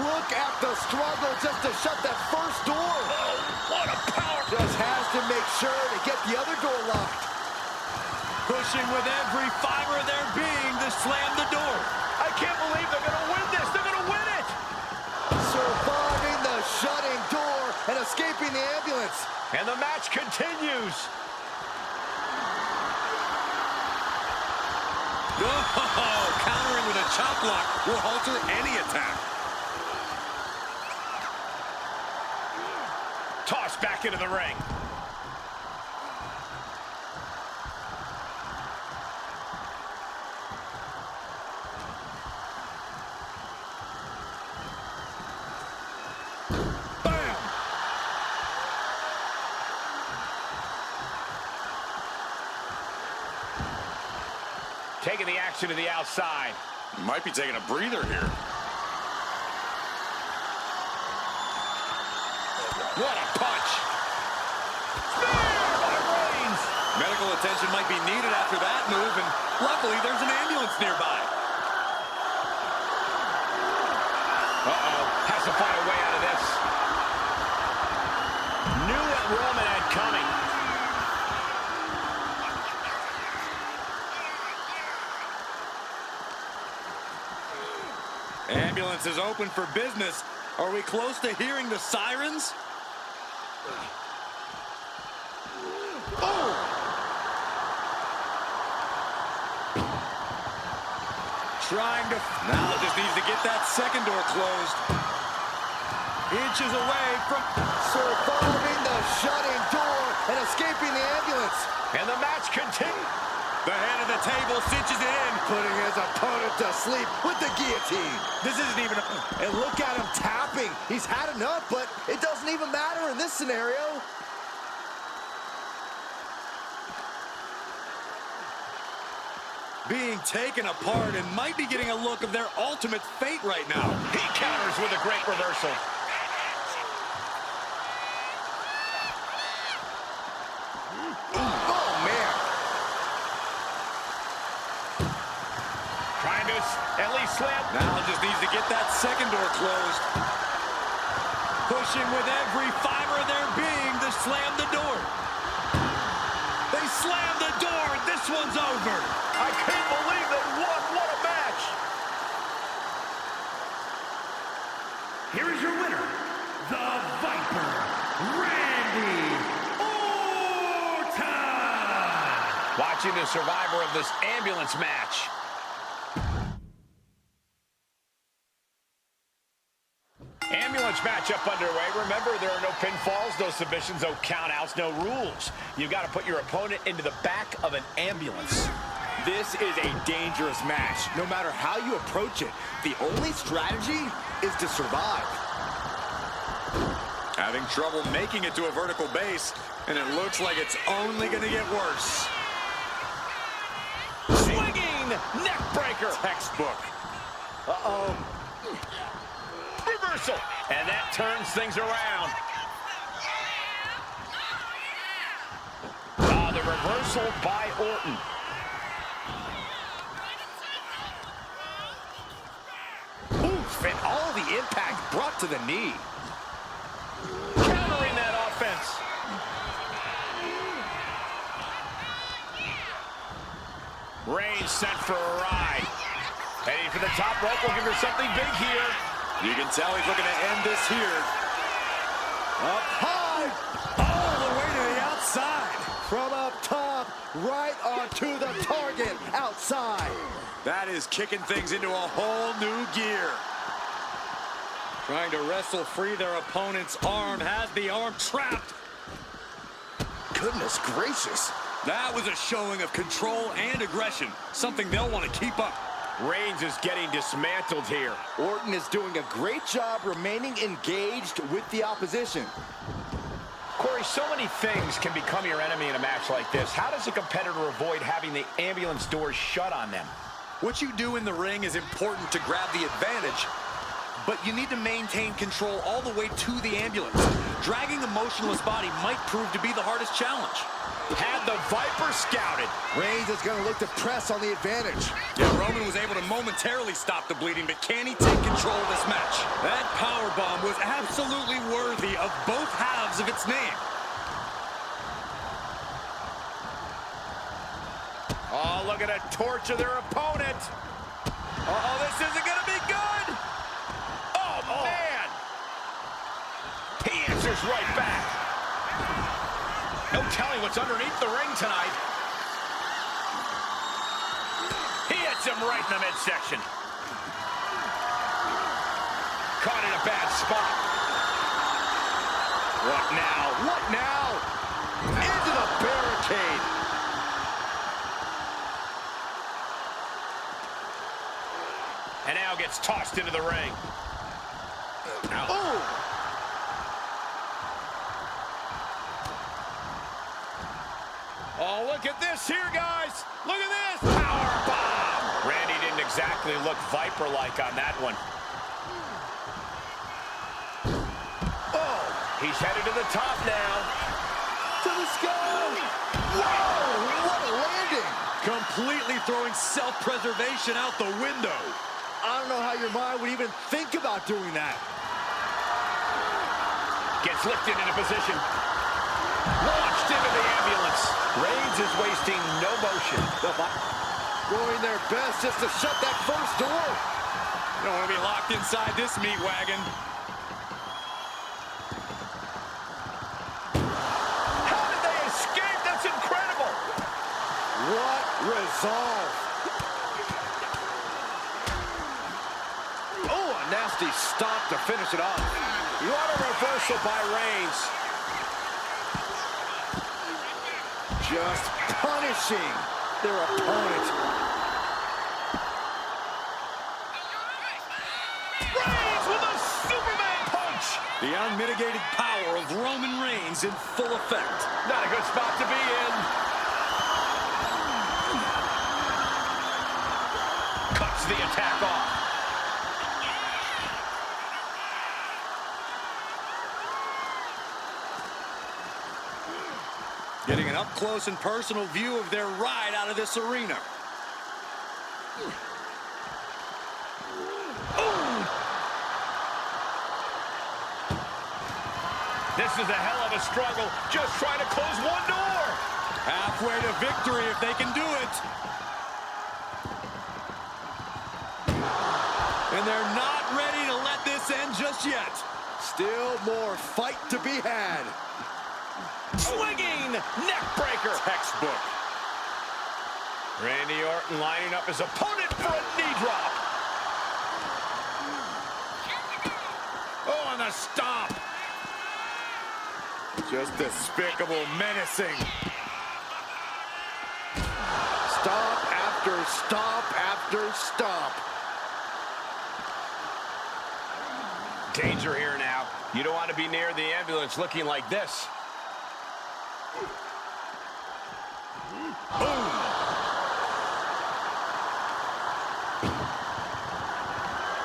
Look at the struggle just to shut that first door. Oh, what a power. Just has to make sure to get the other door locked. Pushing with every fiber of their being to slam the door. I can't believe they're going to win this. They're going to win it. Surviving the shutting door and escaping the ambulance. And the match continues. Oh, countering with a chop block will halter any attack. Tossed back into the ring. Bam! Taking the action to the outside. Might be taking a breather here. What a punch! Spear by Reigns! Medical attention might be needed after that move, and luckily there's an ambulance nearby. Uh-oh, has to find a way out of this. Knew what Roman had coming. Ambulance is open for business. Are we close to hearing the sirens? Trying to... Now just needs to get that second door closed. Inches away from... Surviving the shutting door and escaping the ambulance. And the match continues. The head of the table cinches it in. Putting his opponent to sleep with the guillotine. This isn't even a... And look at him tapping. He's had enough, but it doesn't even matter in this scenario. being taken apart and might be getting a look of their ultimate fate right now. He counters with a great reversal. Oh, man. Trying to at least slam. Now just needs to get that second door closed. Pushing with every fiber of their being to slam the door. They slam the door. This one's over. I can't believe they won. What a match. Here is your winner, the Viper, Randy Orton. Watching the survivor of this ambulance match. Ambulance matchup underway. Remember, there are no pinfalls, no submissions, no countouts, no rules. You've got to put your opponent into the back of an ambulance. This is a dangerous match. No matter how you approach it, the only strategy is to survive. Having trouble making it to a vertical base, and it looks like it's only going to get worse. Swinging neck breaker. Textbook. Uh-oh. Reversal. And that turns things around. The reversal by Orton. Oof, and all the impact brought to the knee. Countering that offense. Reigns sent for a ride. Heading for the top rope, looking for something big here. You can tell he's looking to end this here. Up high. All the way to the outside. From up top, right onto the target outside. That is kicking things into a whole new gear. Trying to wrestle free their opponent's arm, has the arm trapped. Goodness gracious. That was a showing of control and aggression, something they'll want to keep up. Reigns is getting dismantled here. Orton is doing a great job remaining engaged with the opposition. Corey, so many things can become your enemy in a match like this. How does a competitor avoid having the ambulance doors shut on them? What you do in the ring is important to grab the advantage, but you need to maintain control all the way to the ambulance. Dragging a motionless body might prove to be the hardest challenge. Had the Viper scouted. Reigns is going to look to press on the advantage. Yeah, Roman was able to momentarily stop the bleeding, but can he take control of this match? That powerbomb was absolutely worthy of both halves of its name. Oh, look at a torture their opponent. Oh, this isn't going to be good. Oh, man. He answers right back. No telling what's underneath the ring tonight. He hits him right in the midsection. Caught in a bad spot. What now? What now? Into the barricade. And now gets tossed into the ring. Oh! Oh, look at this here, guys. Look at this. Power bomb. Randy didn't exactly look Viper-like on that one. Oh, he's headed to the top now. To the sky. Whoa, what a landing. Completely throwing self-preservation out the window. I don't know how your mind would even think about doing that. Gets lifted into position. Launched into the ambulance. Reigns is wasting no motion. Doing their best just to shut that first door. You don't want to be locked inside this meat wagon. How did they escape? That's incredible. What resolve. Oh, a nasty stop to finish it off. What a reversal by Reigns. Just punishing their opponent. Reigns with a Superman punch. The unmitigated power of Roman Reigns in full effect. Not a good spot to be in. the attack off. Getting an up-close and personal view of their ride out of this arena. This is a hell of a struggle, just trying to close one door. Halfway to victory if they can do it. And they're not ready to let this end just yet. Still more fight to be had. Swinging neck breaker. Textbook. Randy Orton lining up his opponent for a knee drop. Oh, and a stomp. Just despicable, menacing. Stomp after stomp after stomp. Danger here now. You don't want to be near the ambulance looking like this. Boom.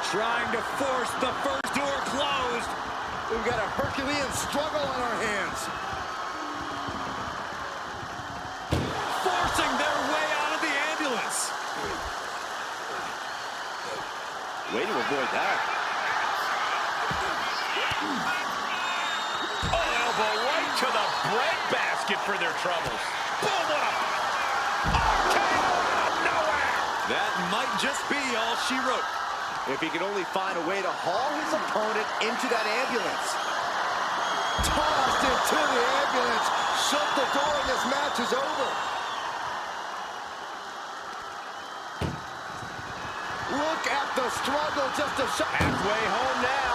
Trying to force the first door closed. We've got a Herculean struggle on our hands. Forcing their way out of the ambulance. Way to avoid that. Oh, elbow right to the breadbasket for their troubles. Boom, what a RKO out of nowhere. That might just be all she wrote. If he could only find a way to haul his opponent into that ambulance. Tossed into the ambulance. Shut the door and this match is over. Look at the struggle just to shut. Halfway home now.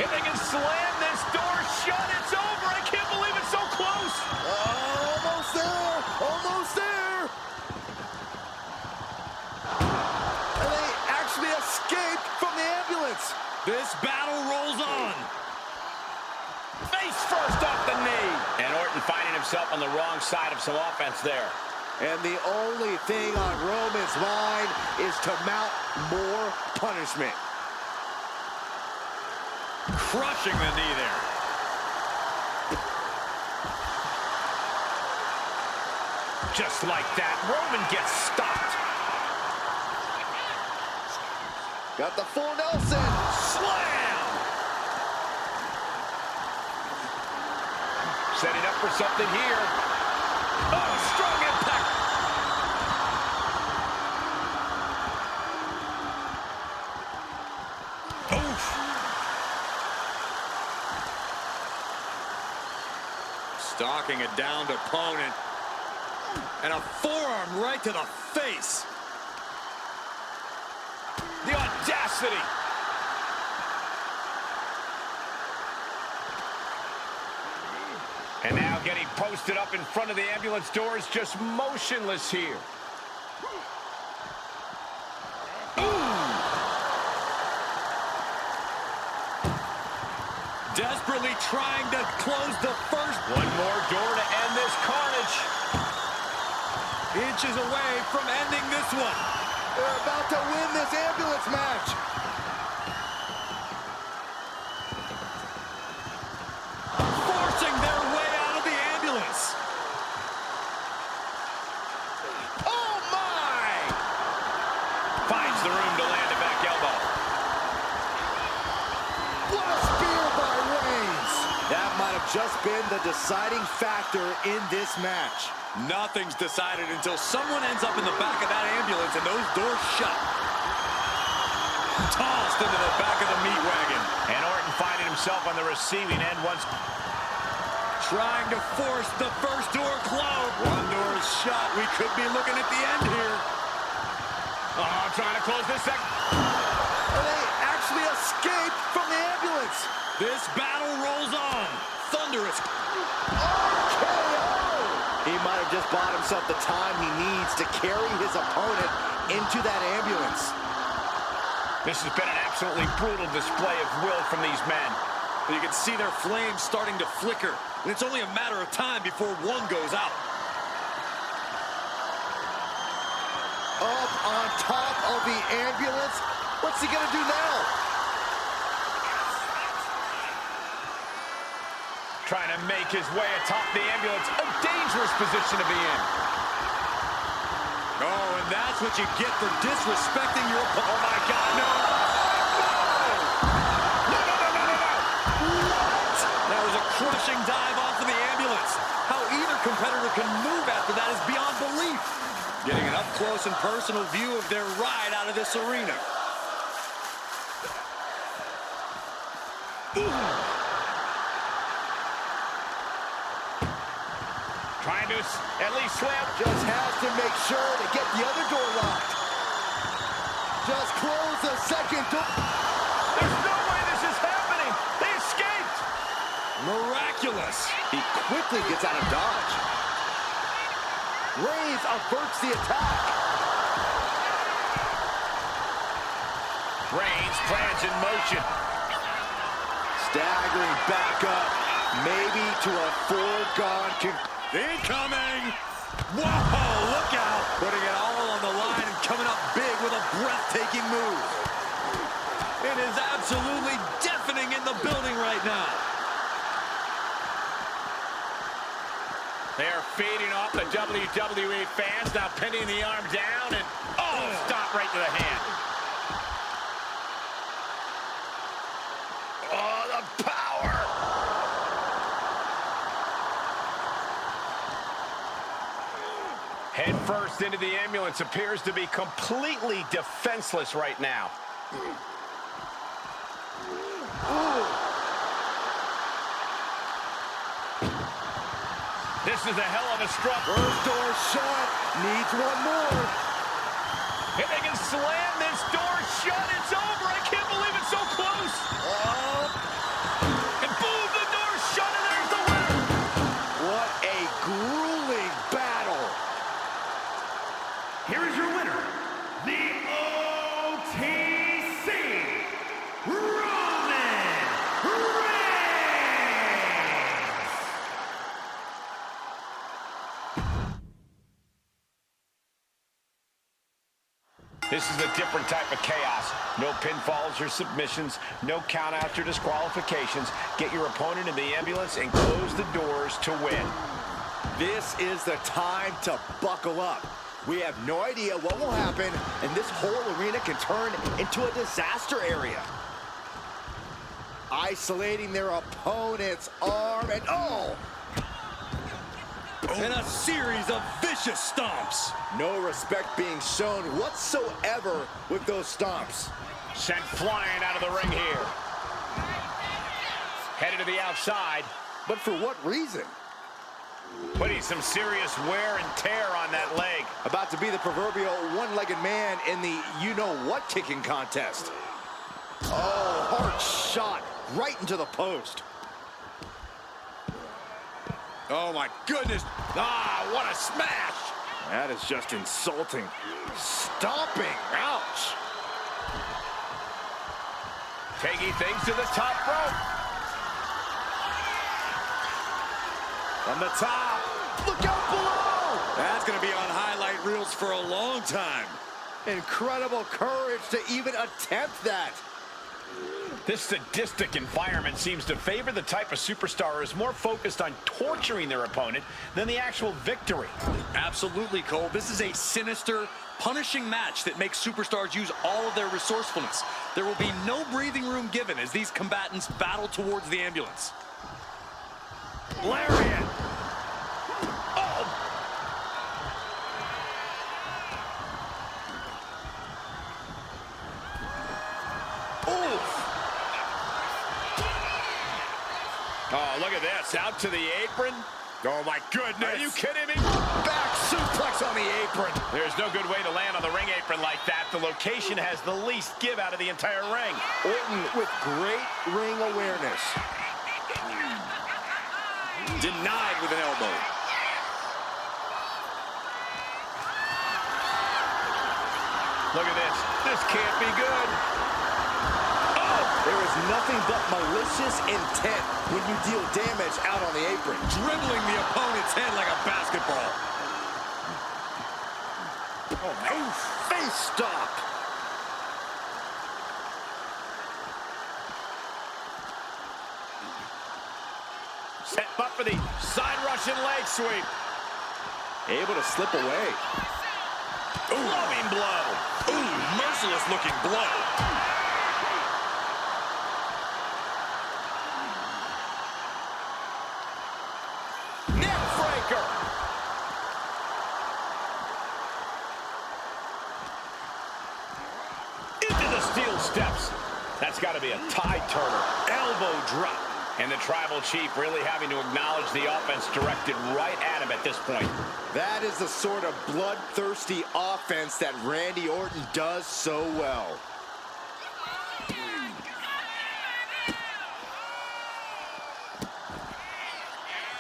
If they can slam this door shut, it's over. I can't believe it's so close. Almost there. Almost there. And they actually escaped from the ambulance. This battle rolls on. Face first off the knee. And Orton finding himself on the wrong side of some offense there. And the only thing on Roman's mind is to mount more punishment. Crushing the knee there. Just like that, Roman gets stopped. Got the full Nelson. Slam! Setting up for something here. Oh, strong impact. Oof. Stalking a downed opponent. And a forearm right to the face. The audacity. And now getting posted up in front of the ambulance doors, just motionless here. Desperately trying to close the first. One more door to end this carnage. Inches away from ending this one. They're about to win this ambulance match. Forcing their way out of the ambulance. Oh, my! Finds the room to land a back elbow. What a spear by Reigns. That might have just been the deciding factor in this match. Nothing's decided until someone ends up in the back of that ambulance and those doors shut. Tossed into the back of the meat wagon. And Orton finding himself on the receiving end once. Trying to force the first door closed. One door is shut. We could be looking at the end here. Oh, trying to close this second. And they actually escaped from the ambulance. This battle rolls on. Thunderous. RKO. He might have just bought himself the time he needs to carry his opponent into that ambulance. This has been an absolutely brutal display of will from these men. You can see their flames starting to flicker. And it's only a matter of time before one goes out. Up on top of the ambulance. What's he gonna do now? Trying to make his way atop the ambulance. A dangerous position to be in. Oh, and that's what you get for disrespecting your opponent. Oh, my God, no. What? That was a crushing dive off of the ambulance. How either competitor can move after that is beyond belief. Getting an up-close and personal view of their ride out of this arena. Trying to at least slam. Just has to make sure to get the other door locked. Just close the second door. There's no way this is happening. They escaped. Miraculous. He quickly gets out of dodge. Reigns averts the attack. Reigns plans in motion. Staggering back up, maybe to a foregone conclusion. Incoming! Whoa, look out! Putting it all on the line and coming up big with a breathtaking move. It is absolutely deafening in the building right now. They are feeding off the WWE fans, now pinning the arm down and, stop right to the hand. Oh, the power! Head first into the ambulance, appears to be completely defenseless right now. This is a hell of a strut. First door shut, needs one more. If they can slam this door shut, it's over. I can't believe it's so close. And boom, the door's shut, and there's the winner. What a grueling battle. Here is your winner, the OTC Roman Reigns. This is a different type of chaos. No pinfalls or submissions, no countouts or disqualifications. Get your opponent in the ambulance and close the doors to win. This is the time to buckle up. We have no idea what will happen, and this whole arena can turn into a disaster area. Isolating their opponent's arm, and And a series of vicious stomps. no respect being shown whatsoever with those stomps. Sent flying out of the ring here. Headed to the outside. But for what reason? Putting some serious wear and tear on that leg. About to be the proverbial one-legged man in the you-know-what kicking contest. Oh, hard shot right into the post. Oh my goodness. What a smash. That is just insulting. Stomping, ouch. Taking things to the top rope. From the top, look out below! That's going to be on highlight reels for a long time. Incredible courage to even attempt that. This sadistic environment seems to favor the type of superstar who is more focused on torturing their opponent than the actual victory. Absolutely, Cole. This is a sinister, punishing match that makes superstars use all of their resourcefulness. There will be no breathing room given as these combatants battle towards the ambulance. Lariat. Oh, look at this. Out to the apron. Oh, my goodness. Are you kidding me? Back suplex on the apron. There's no good way to land on the ring apron like that. The location has the least give out of the entire ring. Orton with great ring awareness. Denied with an elbow. Look at this. This can't be good. There is nothing but malicious intent when you deal damage out on the apron. Dribbling the opponent's head like a basketball. Oh, man. Face stop. Set up for the side Russian leg sweep. Able to slip away. Ooh, loving blow. Ooh, merciless looking blow. Neck breaker. Into the steel steps. That's got to be a tide turner. Elbow drop. And the Tribal Chief really having to acknowledge the offense directed right at him at this point. That is the sort of bloodthirsty offense that Randy Orton does so well.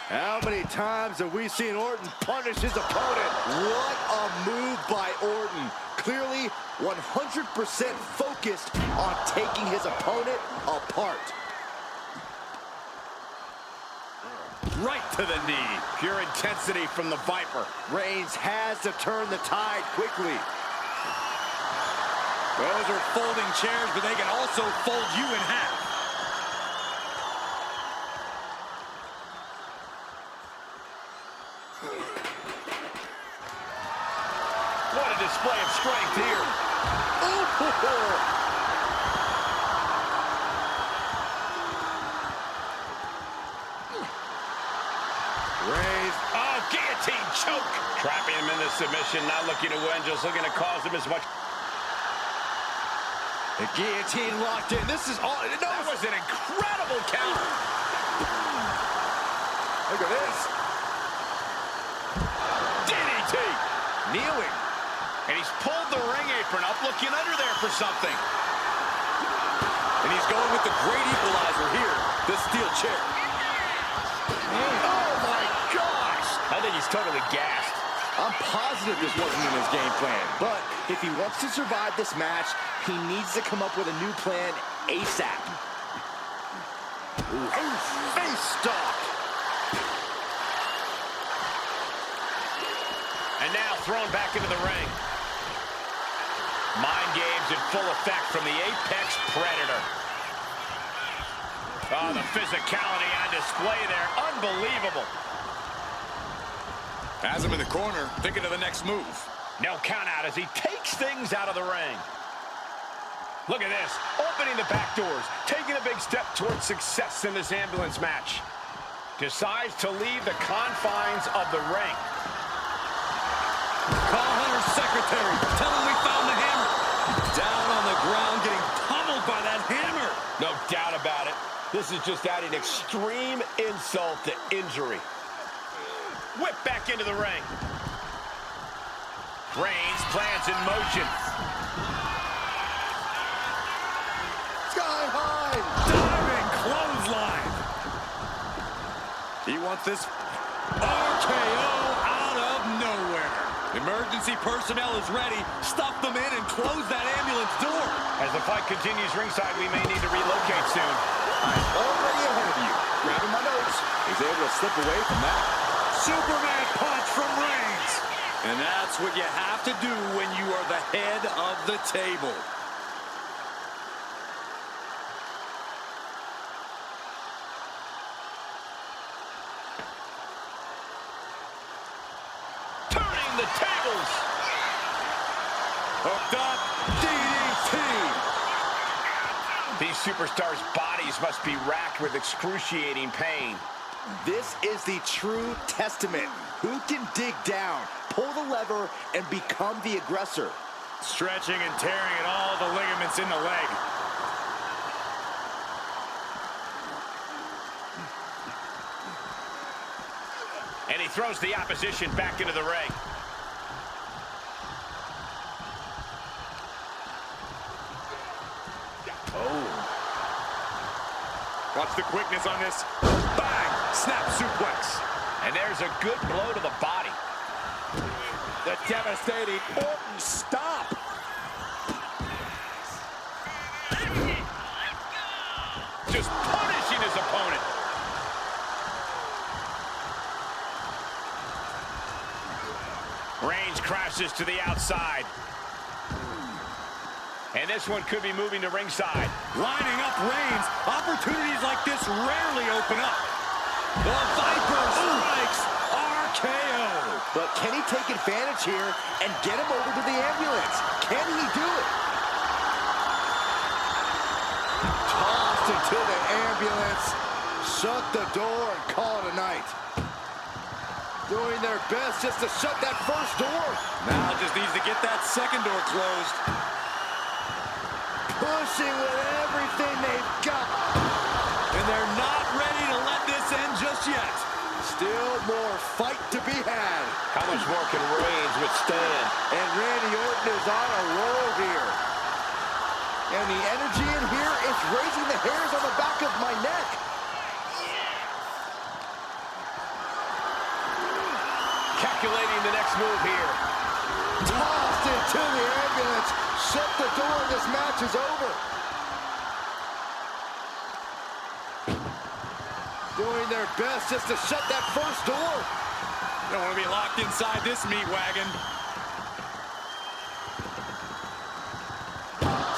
How many times have we seen Orton punish his opponent? What a move by Orton. Clearly 100% focused on taking his opponent apart. Right to the knee. Pure intensity from the Viper. Reigns has to turn the tide quickly. Those are folding chairs, but they can also fold you in half. What a display of strength here. Ooh. Reigns. Oh, guillotine choke. Trapping him in the submission, not looking to win, just looking to cause him as much. The guillotine locked in. This is all. No, That was an incredible counter. look at this. DDT. Kneeling. And he's pulled the ring apron up, looking under there for something. And he's going with the great equalizer here, the steel chair. Oh my gosh! I think he's totally gassed. I'm positive this wasn't in his game plan. But if he wants to survive this match, he needs to come up with a new plan ASAP. Ooh, face stop. And now thrown back into the ring. Mind games in full effect from the Apex Predator. Oh, the physicality on display there. Unbelievable. Has him in the corner, thinking of the next move. No count out as he takes things out of the ring. Look at this. Opening the back doors. Taking a big step towards success in this ambulance match. Decides to leave the confines of the ring. Call Hunter's secretary. Tell him we found the hammer. Down on the ground, getting pummeled by that hammer. No doubt about it. This is just adding extreme insult to injury. Whip back into the ring. Reigns plans in motion. Sky high. Diving clothesline. He wants this RKO out of nowhere. Emergency personnel is ready. Stuff them in and close that ambulance door. As the fight continues ringside, we may need to relocate soon. I'm already ahead of you. Grabbing my notes. He's able to slip away from that. Superman punch from Reigns. And that's what you have to do when you are the head of the table. Turning the tables. Hooked up. DDT. These superstars' bodies must be racked with excruciating pain. This is the true testament. Who can dig down, pull the lever, and become the aggressor? Stretching and tearing at all the ligaments in the leg. And he throws the opposition back into the ring. Watch the quickness on this. Bang! Snap suplex. And there's a good blow to the body. The devastating Orton stop. Just punishing his opponent. Reigns crashes to the outside. And this one could be moving to ringside. Lining up Reigns. Opportunities like this rarely open up. The Viper strikes RKO. But can he take advantage here and get him over to the ambulance? Can he do it? Tossed into the ambulance. Shut the door and call it a night. Doing their best just to shut that first door. Now just needs to get that second door closed. Pushing with everything they've got. And they're not ready to let this end just yet. Still more fight to be had. How much more can Reigns withstand? And Randy Orton is on a roll here. And the energy in here is raising the hairs on the back of my neck. Calculating the next move here. Tossed into the ambulance. Shut the door, this match is over. Doing their best just to shut that first door. Don't want to be locked inside this meat wagon.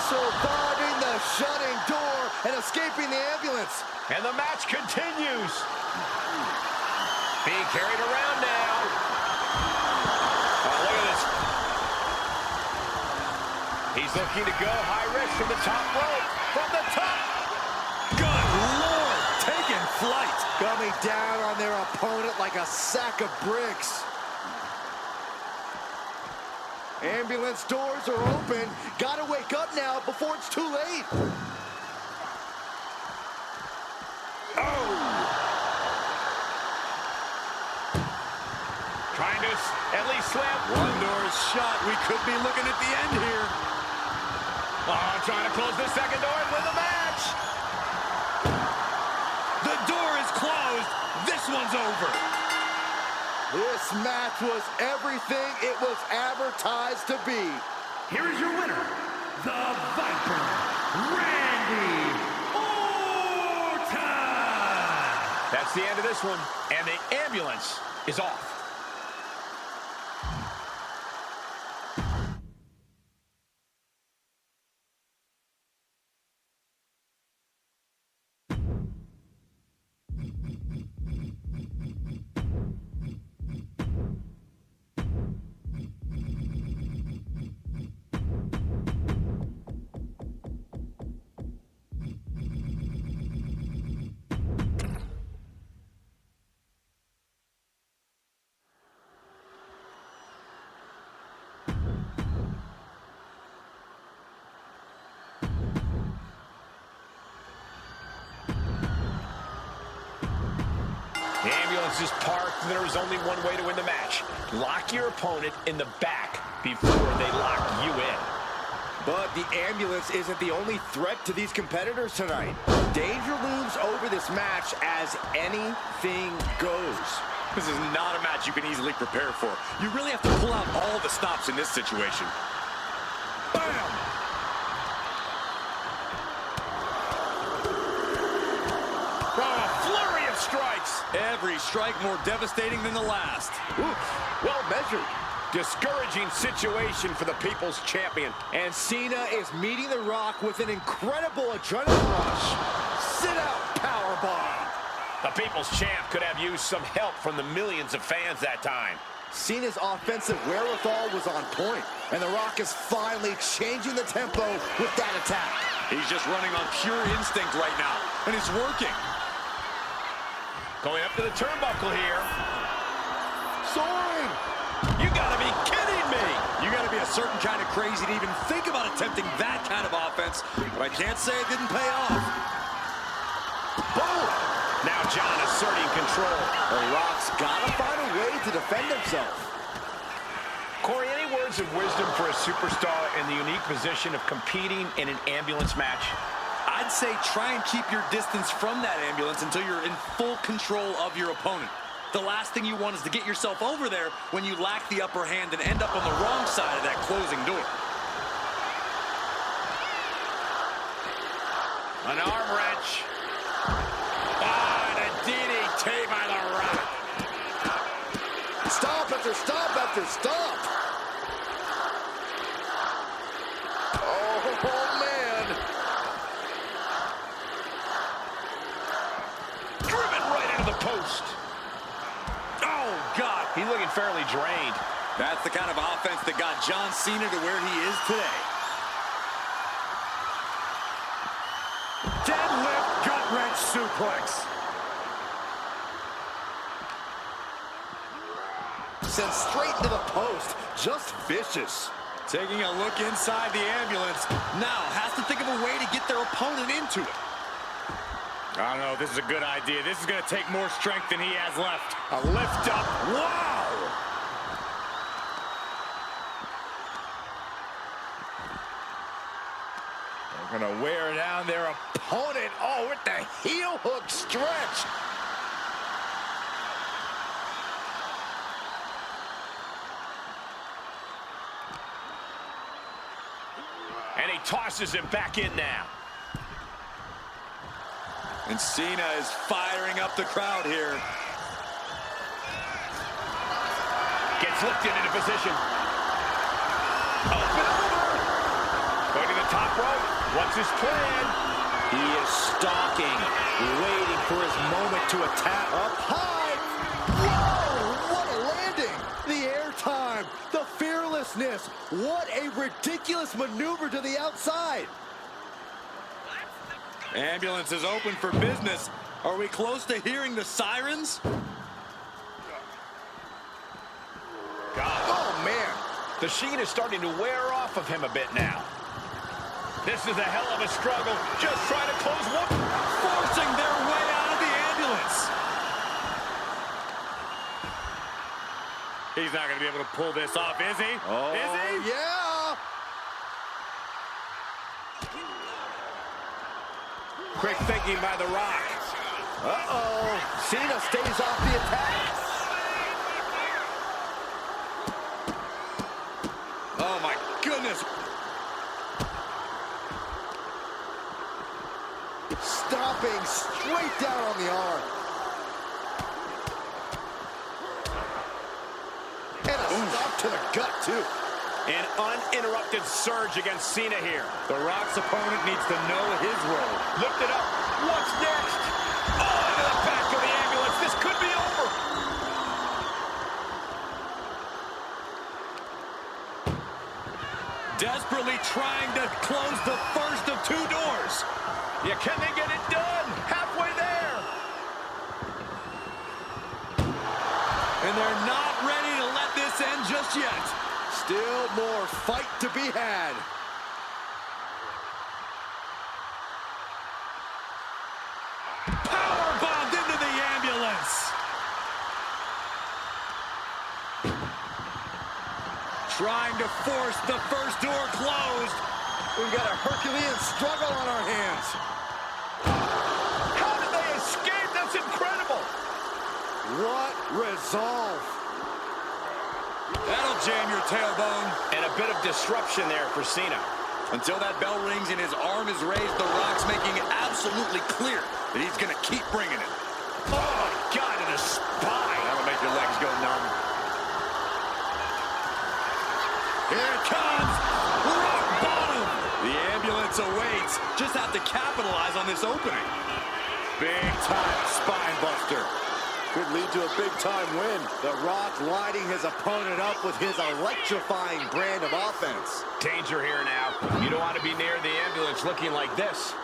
Surviving the shutting door and escaping the ambulance. And the match continues. Being carried around now. Oh, look at this. He's looking to go high risk from the top rope. From the top. Good Lord, taking flight. Coming down on their opponent like a sack of bricks. Ambulance doors are open. Gotta wake up now before it's too late. Oh! Trying to at least slam. One door is shut. We could be looking at the end here. Oh, trying to close the second door and win the match. The door is closed. This one's over. This match was everything it was advertised to be. Here is your winner, the Viper, Randy Orton. That's the end of this one, and the ambulance is off. The ambulance is parked, and there is only one way to win the match. Lock your opponent in the back before they lock you in. But the ambulance isn't the only threat to these competitors tonight. Danger looms over this match as anything goes. This is not a match you can easily prepare for. You really have to pull out all the stops in this situation. Bam! Oh, a flurry of strikes. Every strike more devastating than the last. Oof, well measured. Discouraging situation for the People's Champion. And Cena is meeting The Rock with an incredible adrenaline rush. Sit out powerbomb. The People's Champ could have used some help from the millions of fans that time. Cena's offensive wherewithal was on point, and The Rock is finally changing the tempo with that attack. He's just running on pure instinct right now, and it's working. Going up to the turnbuckle here. Soaring! You gotta be kidding me! You gotta be a certain kind of crazy to even think about attempting that kind of offense, but I can't say it didn't pay off. Boom! Now John asserting control. The Rock's gotta find a way to defend himself. Corey, any words of wisdom for a superstar in the unique position of competing in an ambulance match? I'd say try and keep your distance from that ambulance until you're in full control of your opponent. The last thing you want is to get yourself over there when you lack the upper hand and end up on the wrong side of that closing door. An arm wrench. Ah, and a DDT by The Rock. Stop after stop after stop. the post. Oh, God. He's looking fairly drained. That's the kind of offense that got John Cena to where he is today. Deadlift gut-wrench suplex. Sent straight to the post. Just vicious. Taking a look inside the ambulance. Now has to think of a way to get their opponent into it. I don't know if this is a good idea. This is going to take more strength than he has left. A lift up. Wow! They're going to wear down their opponent. Oh, with the heel hook stretch. And he tosses him back in now. And Cena is firing up the crowd here. Gets lifted into position. Up and over. Going to the top rope. What's his plan? He is stalking, waiting for his moment to attack. Up high. Whoa! What a landing! The airtime, the fearlessness. What a ridiculous maneuver to the outside. Ambulance is open for business. Are we close to hearing the sirens? God. Oh, man. The sheen is starting to wear off of him a bit now. This is a hell of a struggle. Just trying to close one. Forcing their way out of the ambulance. He's not going to be able to pull this off, is he? Oh, is he? yeah. Quick thinking by The Rock. Uh-oh. Cena stays off the attack. Oh, my goodness. Stomping straight down on the arm. And a stop to the gut, too. An uninterrupted surge against Cena here. The Rock's opponent needs to know his role. Lift it up. What's next? Oh, into the back of the ambulance. This could be over. Desperately trying to close the first of two doors. Yeah, can they get it done? Halfway there. And they're not ready to let this end just yet. Still more fight to be had. Powerbombed into the ambulance. Trying to force the first door closed. We've got a Herculean struggle on our hands. How did they escape? That's incredible. What resolve. That'll jam your tailbone. And a bit of disruption there for Cena. Until that bell rings and his arm is raised, The Rock's making it absolutely clear that he's going to keep bringing it. Oh, my God, in the spine. That'll make your legs go numb. Here it comes. Rock bottom. The ambulance awaits. Just have to capitalize on this opening. Big time spine buster. Could lead to a big time win. The Rock lighting his opponent up with his electrifying brand of offense. Danger here now. You don't want to be near the ambulance looking like this.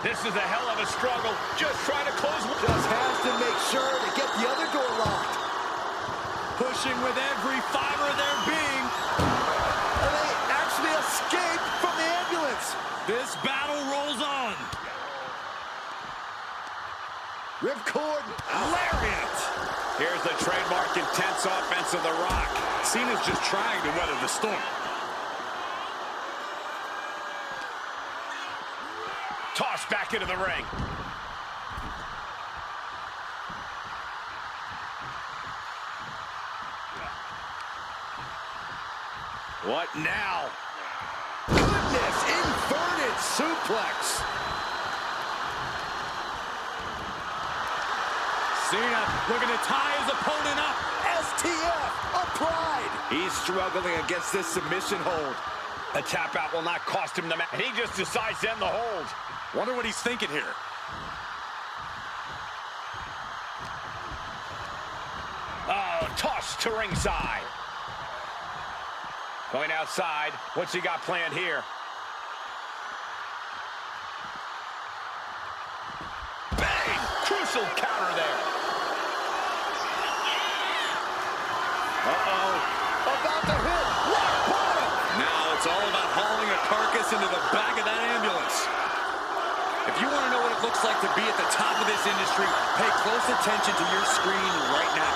This is a hell of a struggle. Just trying to close. Just has to make sure to get the other door locked. Pushing with every fiber of their being. And they actually escape from the ambulance. This battle rolls on. Ripcord. Lariat. Here's the trademark intense offense of The Rock. Cena's just trying to weather the storm. Tossed back into the ring. What now? Goodness, inverted suplex. Cena looking to tie his opponent up. STF applied. He's struggling against this submission hold. A tap out will not cost him the match. And he just decides to end the hold. Wonder what he's thinking here. Oh, tossed to ringside. Going outside. What's he got planned here? Bang! Crucial counter there. Uh-oh. About to hit. Rock bottom. Now it's all about hauling a carcass into the back of that ambulance. If you want to know what it looks like to be at the top of this industry, pay close attention to your screen right now.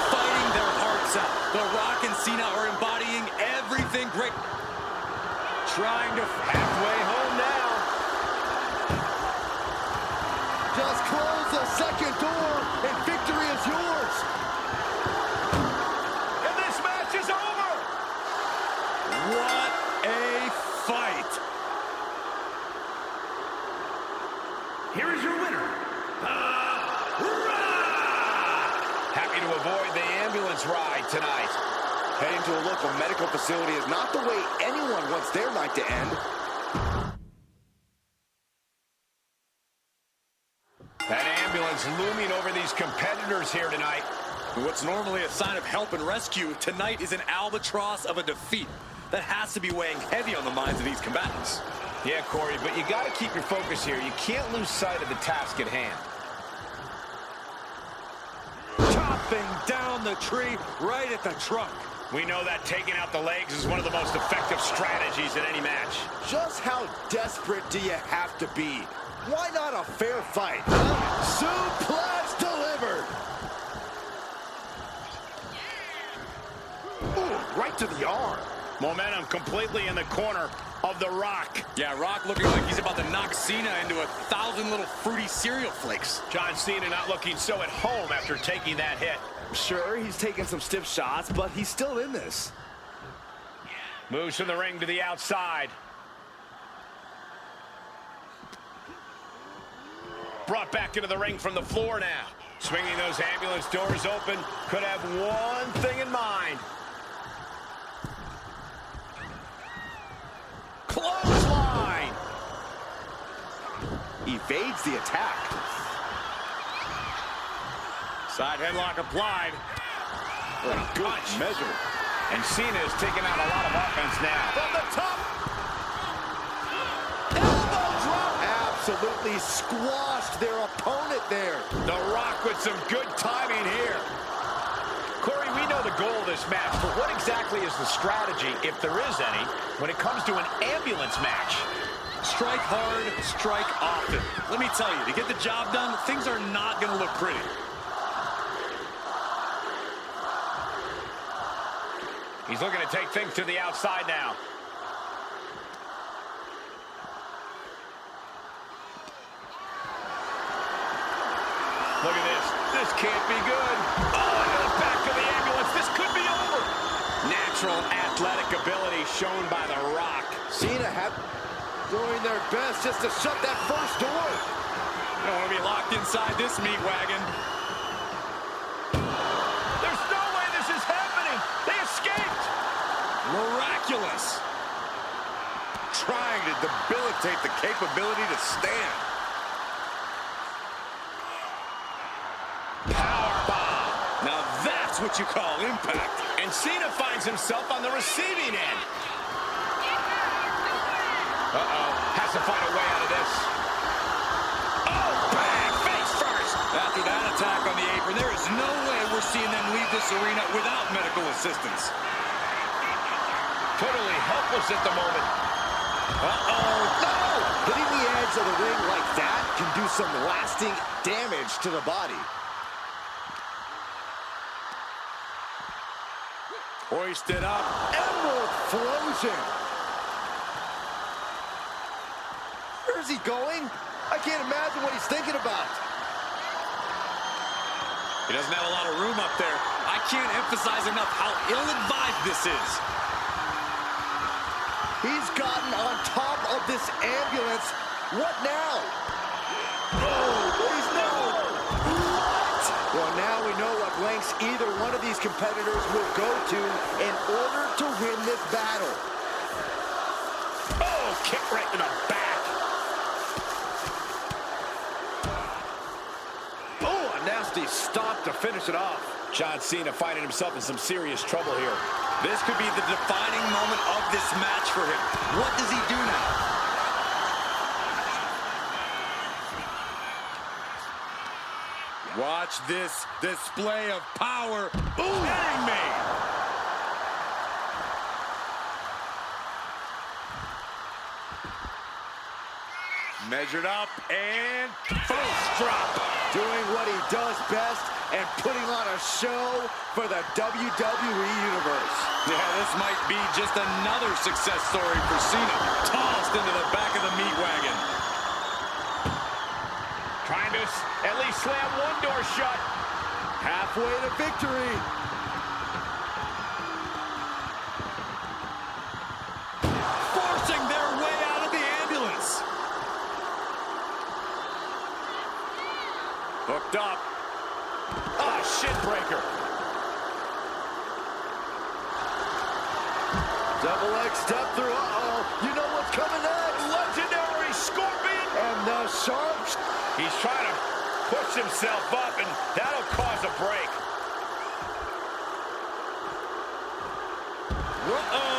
Fighting their hearts out. The Rock and Cena are embodying everything great. Trying to halfway home now. Just close the second door and victory is yours. And this match is over. What a fight. Here is your winner, The Rock! Happy to avoid the ambulance ride tonight. Heading to a local medical facility is not the way anyone wants their night to end. That ambulance looming over these competitors here tonight. What's normally a sign of help and rescue, tonight is an albatross of a defeat that has to be weighing heavy on the minds of these combatants. Yeah, Corey, but you got to keep your focus here. You can't lose sight of the task at hand. Chopping down the tree right at the trunk. We know that taking out the legs is one of the most effective strategies in any match. Just how desperate do you have to be? Why not a fair fight? Suplex delivered. Ooh, right to the arm. Momentum completely in the corner of The Rock. Yeah, Rock looking like he's about to knock Cena into 1,000 little fruity cereal flakes. John Cena not looking so at home after taking that hit. Sure, he's taking some stiff shots, but he's still in this. Moves from the ring to the outside. Brought back into the ring from the floor now. Swinging those ambulance doors open. Could have one thing in mind. Clothesline! Evades the attack. Side headlock applied. What a good measure. And Cena is taking out a lot of offense now. From the top. Elbow drop. Absolutely squashed their opponent there. The Rock with some good timing here. Corey, we know the goal of this match, but what exactly is the strategy, if there is any, when it comes to an ambulance match? Strike hard, strike often. Let me tell you, to get the job done, things are not going to look pretty. He's looking to take things to the outside now. Look at this. This can't be good. Oh, and goes back to the ambulance. This could be over. Natural athletic ability shown by The Rock. Cena doing their best just to shut that first door. Don't want to be locked inside this meat wagon. There's no way this is happening. They escaped. Miraculous. Trying to debilitate the capability to stand. Powerbomb. Now that's what you call impact. And Cena finds himself on the receiving end. Uh-oh. Has to find a way out of this. Oh, bang! Face first. After that attack on the apron, there is no way we're seeing them leave this arena without medical assistance. Totally helpless at the moment. Uh-oh. No! Hitting the edge of the ring like that can do some lasting damage to the body. Hoisted up. Emerald Flosion. Where's he going? I can't imagine what he's thinking about. He doesn't have a lot of room up there. I can't emphasize enough how ill-advised this is. He's gotten on top of this ambulance. What now? Oh, please no. What? Well, now we know what lengths either one of these competitors will go to in order to win this battle. kick right to the back. Oh, a nasty stop to finish it off. John Cena finding himself in some serious trouble here. This could be the defining moment of this match for him. What does he do now? Watch this display of power. Ooh, hitting me. Measured up and First drop. Doing what he does best and putting on a show for the WWE Universe. Yeah, this might be just another success story for Cena. Tossed into the back of the meat wagon. Trying to at least slam one door shut. Halfway to victory. Forcing their way out of the ambulance. Hooked up. Ah, shin breaker. Double leg step through. Uh-oh. You know what's coming next. Legendary Scorpion. And the sharp. He's trying to push himself up, and that'll cause a break. Uh-oh.